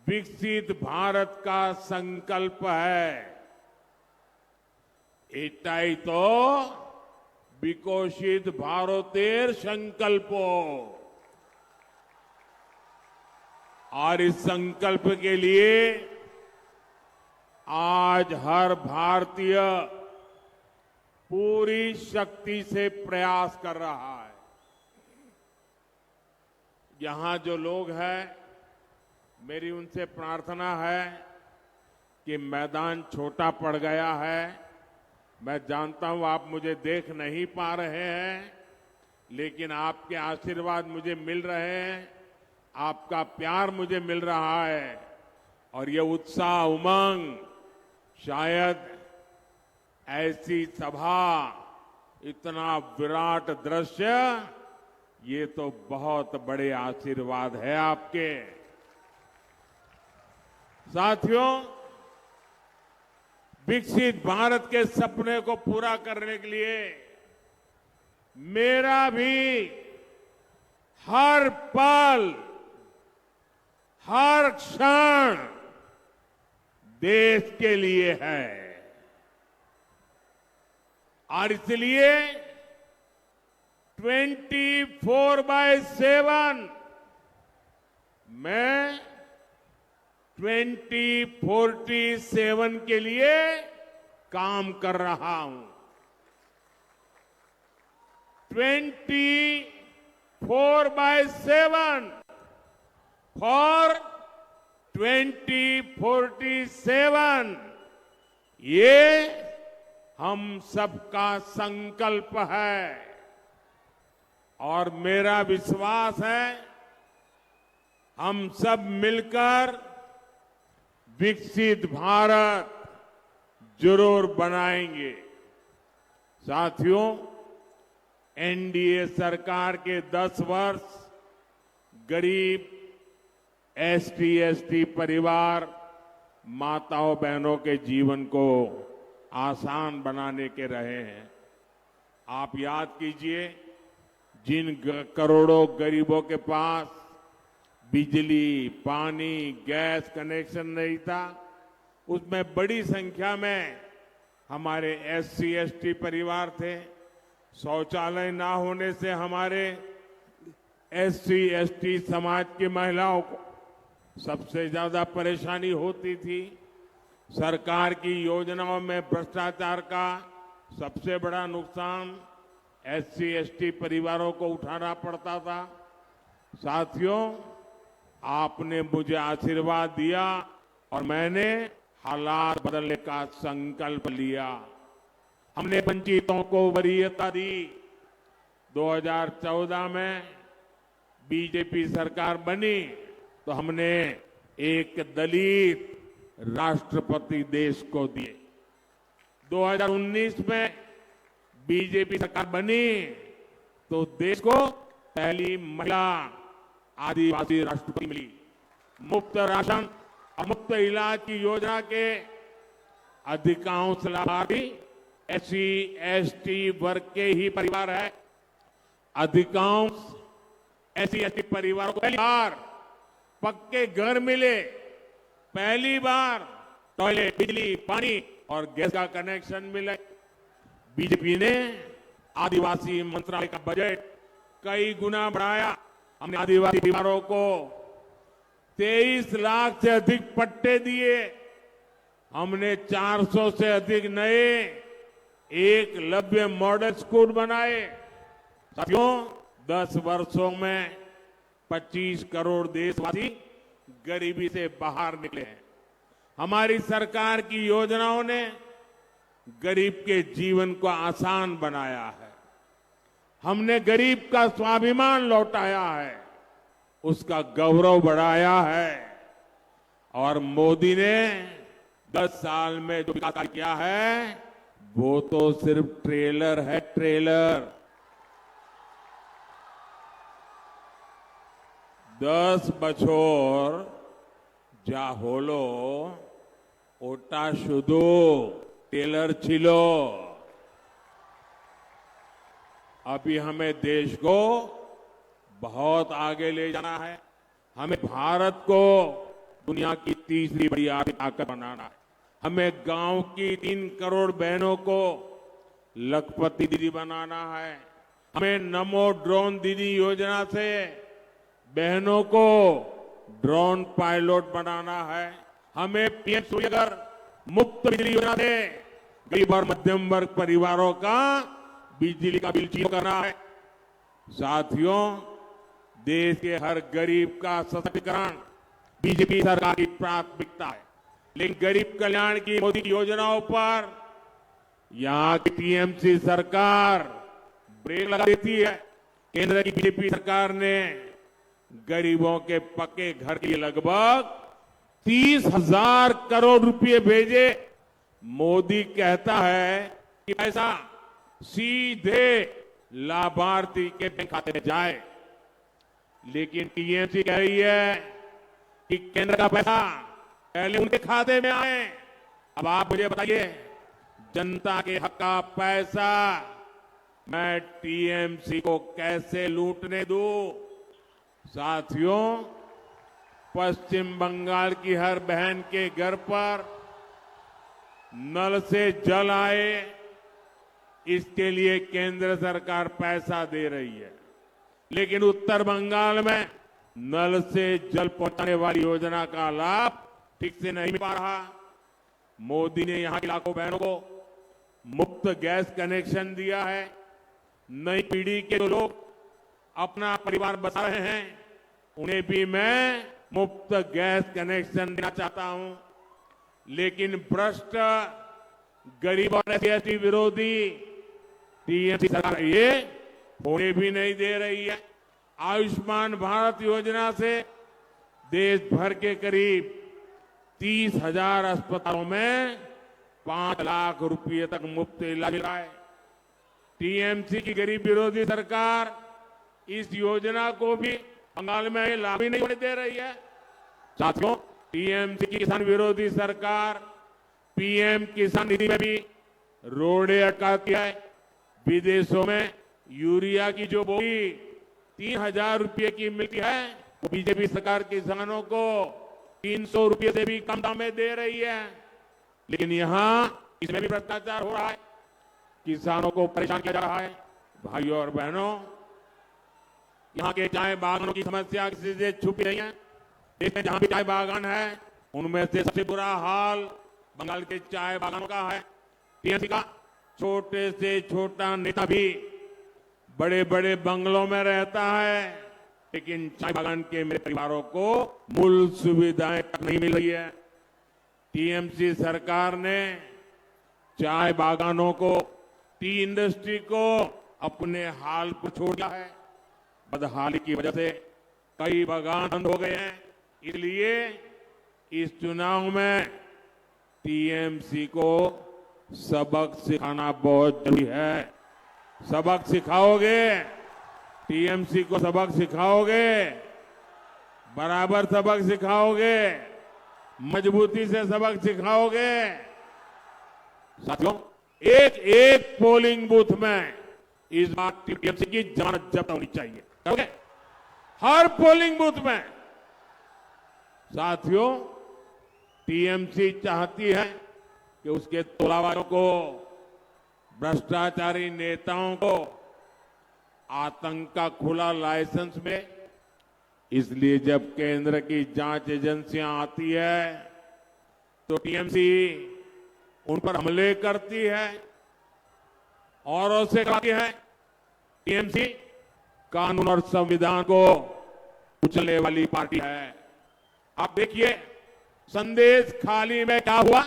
विकसित भारत का संकल्प है। एटाई तो विकसित भारतेर संकल्प। और इस संकल्प के लिए आज हर भारतीय पूरी शक्ति से प्रयास कर रहा है। यहां जो लोग हैं, मेरी उनसे प्रार्थना है कि मैदान छोटा पड़ गया है। मैं जानता हूं आप मुझे देख नहीं पा रहे हैं, लेकिन आपके आशीर्वाद मुझे मिल रहे हैं, आपका प्यार मुझे मिल रहा है, और ये उत्साह, उमंग, शायद ऐसी सभा, इतना विराट दृश्य, ये तो बहुत बड़े आशीर्वाद है आपके। साथियों, विकसित भारत के सपने को पूरा करने के लिए मेरा भी हर पल, हर क्षण देश के लिए है, और इसलिए 24/7 मैं 2047 के लिए काम कर रहा हूं। 24/7 फॉर 2047, ये हम सबका संकल्प है, और मेरा विश्वास है हम सब मिलकर विकसित भारत जरूर बनाएंगे। साथियों, एनडीए सरकार के 10 वर्ष गरीब एसटी परिवार, माताओं बहनों के जीवन को आसान बनाने के रहे हैं। आप याद कीजिए, जिन करोड़ों गरीबों के पास बिजली, पानी, गैस कनेक्शन नहीं था, उसमें बड़ी संख्या में हमारे SC/ST परिवार थे। शौचालय ना होने से हमारे SC/ST समाज की महिलाओं को सबसे ज्यादा परेशानी होती थी। सरकार की योजनाओं में भ्रष्टाचार का सबसे बड़ा नुकसान SC/ST परिवारों को उठाना पड़ता था। साथियों, आपने मुझे आशीर्वाद दिया और मैंने हालात बदलने का संकल्प लिया। हमने वंचितों को वरीयता दी। 2014 में बीजेपी सरकार बनी तो हमने एक दलित राष्ट्रपति देश को दिए। 2019 में बीजेपी सरकार बनी तो देश को पहली महिला आदिवासी राष्ट्रपति मिली। मुफ्त राशन और मुफ्त इलाज की योजना के अधिकांश लाभार्थी SC/ST वर्ग के ही परिवार है। अधिकांश SC/ST परिवारों को पहली बार पक्के घर मिले, पहली बार टॉयलेट, बिजली, पानी और गैस का कनेक्शन मिले। बीजेपी ने आदिवासी मंत्रालय का बजट कई गुना बढ़ाया। हमने आदिवासी परिवारों को 23 लाख से अधिक पट्टे दिए। हमने 400 से अधिक नए एकलव्य मॉडल स्कूल बनाए। साथियों, 10 वर्षों में 25 करोड़ देशवासी गरीबी से बाहर निकले हैं। हमारी सरकार की योजनाओं ने गरीब के जीवन को आसान बनाया है। हमने गरीब का स्वाभिमान लौटाया है, उसका गौरव बढ़ाया है। और मोदी ने 10 साल में जो विकास कार्य किया है वो तो सिर्फ ट्रेलर है, ट्रेलर। 10 বছর যা হলো ওটা শুধু টেলার ছিল। अभी हमें देश को बहुत आगे ले जाना है। हमें भारत को दुनिया की तीसरी बड़ी आर्थिक ताकत बनाना है। हमें गांव की 3 करोड़ बहनों को लखपति दीदी बनाना है। हमें नमो ड्रोन दीदी योजना से बहनों को ड्रोन पायलट बनाना है। हमें PM सूर्यघर मुफ्त बिजली योजना से गरीब और मध्यम वर्ग परिवारों का बिजली का बिल जीरो करना है। साथियों, देश के हर गरीब का सशक्तिकरण बीजेपी सरकार की प्राथमिकता है, लेकिन गरीब कल्याण की मोदी की योजनाओं पर यहां की टीएमसी सरकार ब्रेक लगा देती है। केंद्र की बीजेपी सरकार ने गरीबों के पक्के घर के लिए लगभग 30,000 करोड़ रुपए भेजे। मोदी कहता है कि पैसा सीधे लाभार्थी के बैंक खाते में जाए, लेकिन टीएमसी कह रही है कि केंद्र का पैसा पहले उनके खाते में आए। अब आप मुझे बताइए, जनता के हक का पैसा मैं टीएमसी को कैसे लूटने दूं? साथियों, पश्चिम बंगाल की हर बहन के घर पर नल से जल आए, इसके लिए केंद्र सरकार पैसा दे रही है, लेकिन उत्तर बंगाल में नल से जल पहुंचाने वाली योजना का लाभ ठीक से नहीं मिल पा रहा। मोदी ने यहां की लाखों बहनों को मुफ्त गैस कनेक्शन दिया है। नई पीढ़ी के जो लोग अपना परिवार बसा रहे हैं, उन्हें भी मैं मुफ्त गैस कनेक्शन देना चाहता हूं, लेकिन भ्रष्ट गरीब और एससी विरोधी टीएमसी सरकार ये होने भी नहीं दे रही है। आयुष्मान भारत योजना से देश भर के करीब 30,000 अस्पतालों में 5 लाख रुपए तक मुफ्त इलाज मिल रहा है। टीएमसी की गरीब विरोधी सरकार इस योजना को भी बंगाल में लाभ ही नहीं होने दे रही है। साथियों, टीएमसी की किसान विरोधी सरकार पीएम किसान निधि में भी रोड़े अटकाती है। विदेशों में यूरिया की जो बोरी 3,000 रुपए की मिलती है, वो बीजेपी सरकार किसानों को 300 रुपए से भी कम दाम में दे रही है, लेकिन यहां इसमें भी भ्रष्टाचार हो रहा है, किसानों को परेशान किया जा रहा है। भाइयों और बहनों, यहां के चाय बागानों की समस्या किसी से छुपी नहीं है। देश में जहां भी चाय बागान है, उनमें से सबसे बुरा हाल बंगाल के चाय बागानों का है। टीएमसी का छोटे से छोटा नेता भी बड़े बड़े बंगलों में रहता है, लेकिन चाय बागान के मेरे परिवारों को मूल सुविधाएं तक नहीं मिल रही है। टीएमसी सरकार ने चाय बागानों को, टी इंडस्ट्री को अपने हाल पर छोड़ दिया है। बदहाली की वजह से कई बागान बंद हो गए हैं, इसलिए इस चुनाव में टीएमसी को सबक सिखाना बहुत जरूरी है। सबक सिखाओगे? टीएमसी को सबक सिखाओगे? बराबर सबक सिखाओगे? मजबूती से सबक सिखाओगे? साथियों, एक एक पोलिंग बूथ में इस बार टीएमसी की जमानत जब्त होनी चाहिए। करोगे? हर पोलिंग बूथ में। साथियों, टीएमसी चाहती है कि उसके तोलावारों को, भ्रष्टाचारी नेताओं को आतंक का खुला लाइसेंस मिले। इसलिए जब केंद्र की जांच एजेंसियां आती है तो टीएमसी उन पर हमले करती है, औरों से कहती है। टीएमसी कानून और संविधान को कुचलने वाली पार्टी है। आप देखिए, संदेश खाली में क्या हुआ,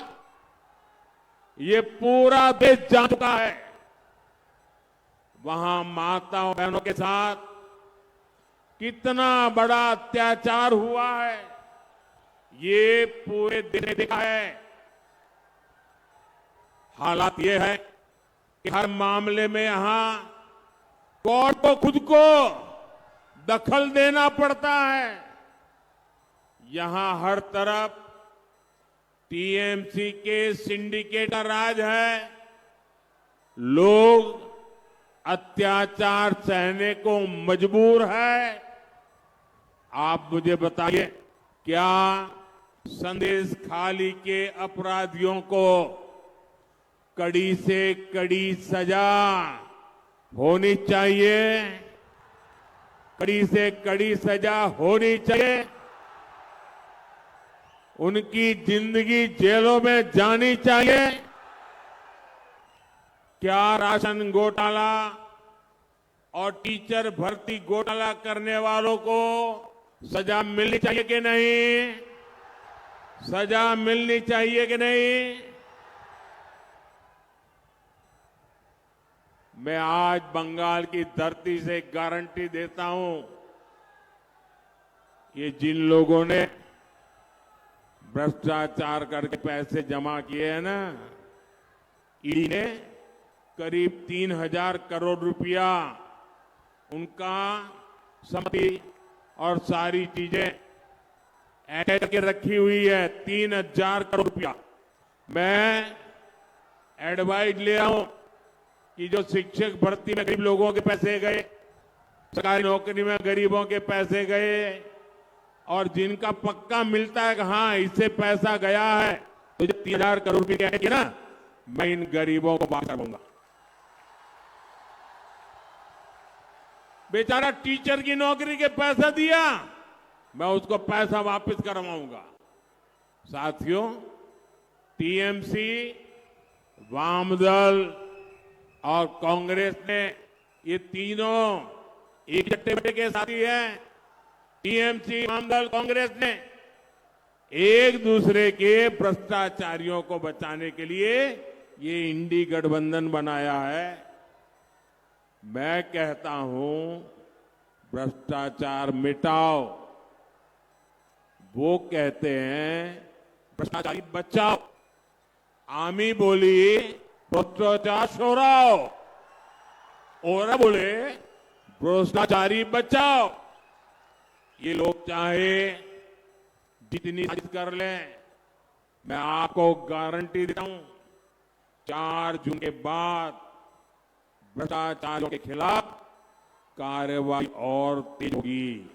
ये पूरा देश जान चुका है। वहां माताओं बहनों के साथ कितना बड़ा अत्याचार हुआ है, ये पूरे देश ने देखा है। हालात ये है कि हर मामले में यहां कोर्ट को खुद को दखल देना पड़ता है। यहां हर तरफ टीएमसी के सिंडिकेट का राज है। लोग अत्याचार सहने को मजबूर है। आप मुझे बताइए, क्या संदेश खाली के अपराधियों को कड़ी से कड़ी सजा होनी चाहिए? कड़ी से कड़ी सजा होनी चाहिए। उनकी जिंदगी जेलों में जानी चाहिए? क्या राशन घोटाला और टीचर भर्ती घोटाला करने वालों को सजा मिलनी चाहिए कि नहीं? सजा मिलनी चाहिए कि नहीं? मैं आज बंगाल की धरती से गारंटी देता हूं, ये जिन लोगों ने भ्रष्टाचार करके पैसे जमा किए हैं ना, ईडी ने करीब 3,000 करोड़ रुपया उनका संपत्ति और सारी चीजें ऐड करके रखी हुई है। 3,000 करोड़ रुपया। मैं एडवाइस ले रहा हूं कि जो शिक्षक भर्ती में गरीब लोगों के पैसे गए, सरकारी नौकरी में गरीबों के पैसे गए, और जिनका पक्का मिलता है कि हाँ इससे पैसा गया है, तो जो 3,000 करोड़ रुपये क्या है ना, मैं इन गरीबों को वापस करूंगा। बेचारा टीचर की नौकरी के पैसा दिया, मैं उसको पैसा वापस करवाऊंगा। साथियों, टीएमसी, वामदल और कांग्रेस ने, ये तीनों एक चट्टे बट्टे के साथी हैं। टीएमसी, वामदल, कांग्रेस ने एक दूसरे के भ्रष्टाचारियों को बचाने के लिए ये इंडी गठबंधन बनाया है। मैं कहता हूं, भ्रष्टाचार मिटाओ। वो कहते हैं भ्रष्टाचारी बचाओ। आमी बोली भ्रष्टाचार छोड़ाओ, और बोले भ्रष्टाचारी बचाओ। ये लोग चाहे जितनी साजिश कर लें, मैं आपको गारंटी देता हूं, 4 जून के बाद भ्रष्टाचारियों के खिलाफ कार्रवाई और तेज होगी।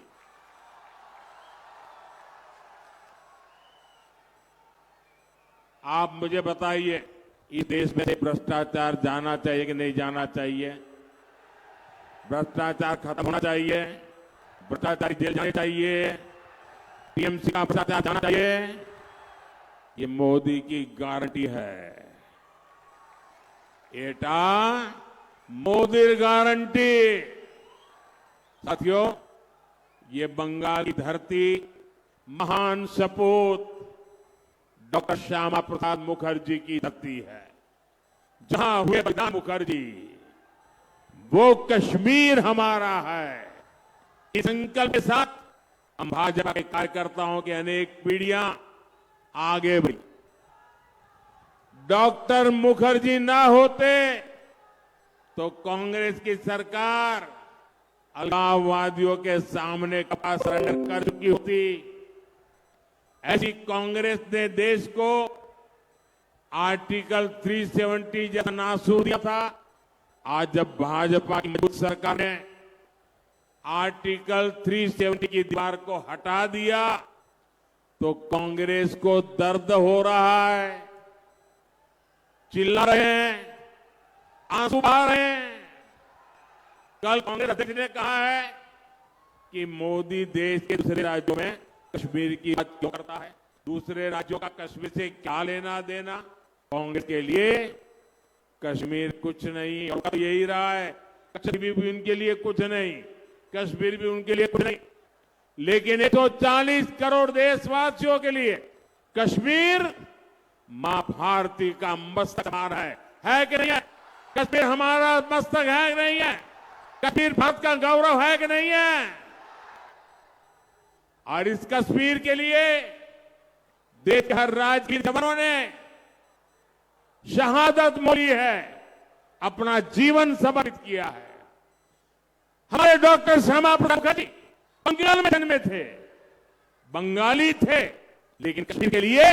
आप मुझे बताइए, इस देश में से भ्रष्टाचार जाना चाहिए कि नहीं जाना चाहिए? भ्रष्टाचार खत्म होना चाहिए, भ्रष्टाचारी जेल जाने चाहिए, टीएमसी का भ्रष्टाचार जाना चाहिए। ये मोदी की गारंटी है। एटा मोदी गारंटी। साथियों, ये बंगाल की धरती महान सपूत डॉक्टर श्यामा प्रसाद मुखर्जी की धरती है। जहां हुए बलिदान मुखर्जी, वो कश्मीर हमारा है। इस संकल्प के साथ हम भाजपा के कार्यकर्ताओं की अनेक पीढ़ियां आगे बढ़ी। डॉक्टर मुखर्जी ना होते तो कांग्रेस की सरकार अलगाववादियों के सामने कपा सरेंडर कर चुकी होती। ऐसी कांग्रेस ने देश को आर्टिकल 370 जैसा नासूर दिया था। आज जब भाजपा की मजबूत सरकार ने आर्टिकल 370 की दीवार को हटा दिया, तो कांग्रेस को दर्द हो रहा है। चिल्ला रहे हैं, आंसू बहा रहे हैं। कल कांग्रेस अध्यक्ष ने कहा है कि मोदी देश के दूसरे राज्यों में कश्मीर की बात क्यों करता है? दूसरे राज्यों का कश्मीर से क्या लेना देना? कांग्रेस के लिए कश्मीर कुछ नहीं, और यही रहा है। कश्मीर भी उनके लिए कुछ नहीं, कश्मीर भी उनके लिए कुछ नहीं। लेकिन 140 करोड़ देशवासियों के लिए कश्मीर मां भारती का मस्तक है कि नहीं है? कश्मीर हमारा मस्तक है कि नहीं है? कश्मीर भारत का गौरव है कि नहीं है? और इस कश्मीर के लिए देश के हर राज्य के जवानों ने शहादत मोली है, अपना जीवन समर्पित किया है। हमारे डॉक्टर श्यामा प्रसाद मुखर्जी बंगाल में जन्मे थे, बंगाली थे, लेकिन कश्मीर के लिए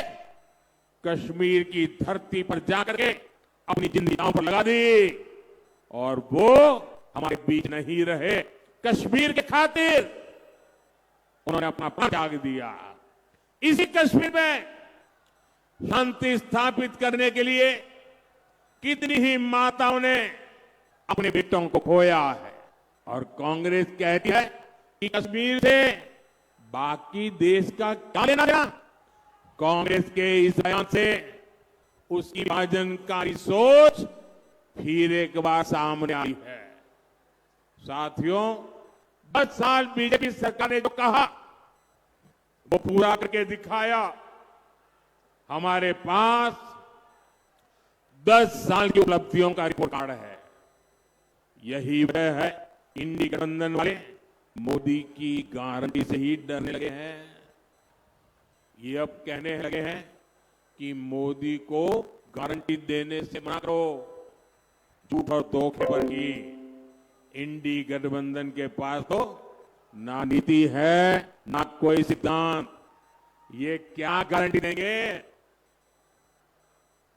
कश्मीर की धरती पर जाकर के अपनी जिंदगी दांव पर लगा दी, और वो हमारे बीच नहीं रहे। कश्मीर के खातिर उन्होंने अपना प्राण त्याग दिया। इसी कश्मीर में शांति स्थापित करने के लिए कितनी ही माताओं ने अपने बेटों को खोया है। और कांग्रेस कहती है कि कश्मीर से बाकी देश का क्या लेना देना? कांग्रेस के इस बयान से उसकी विभाजनकारी सोच फिर एक बार सामने आई है। साथियों, 10 साल बीजेपी सरकार ने जो कहा वो पूरा करके दिखाया। हमारे पास 10 साल की उपलब्धियों का रिपोर्ट कार्ड है। यही वह है इंडी गठबंधन वाले मोदी की गारंटी से ही डरने लगे हैं। ये अब कहने लगे हैं कि मोदी को गारंटी देने से मना करो। झूठ और धोखे पर ही इंडी गठबंधन के पास तो ना नीति है ना कोई सिद्धांत। ये क्या गारंटी देंगे?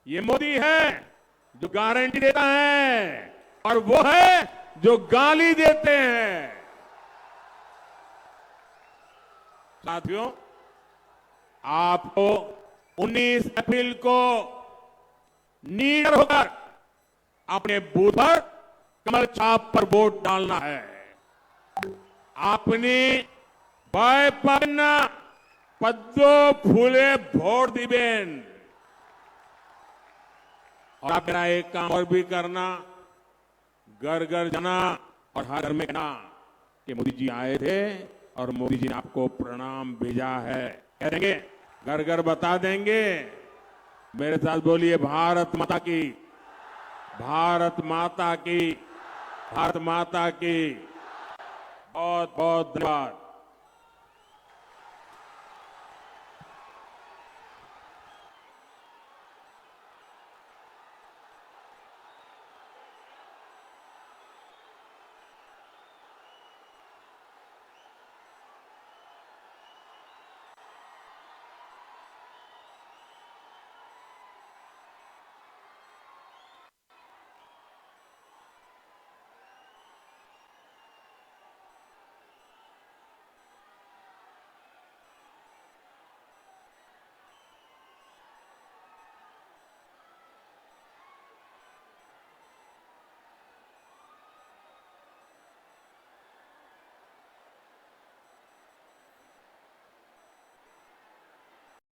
ये मोदी है जो गारंटी देता है और वो है जो गाली देते हैं। साथियों, आपको 19 अप्रैल को नीडर होकर अपने बूथ पर कमल छाप पर वोट डालना है। अपनी भय पाना पद्दो फूले वोट दिबेन। और आप मेरा एक काम और भी करना, घर घर जाना और हर घर में कहना कि मोदी जी आए थे और मोदी जी ने आपको प्रणाम भेजा है। कह देंगे, घर घर बता देंगे। मेरे साथ बोलिए, भारत माता की, भारत माता की, भारत माता की। बहुत बहुत धन्यवाद।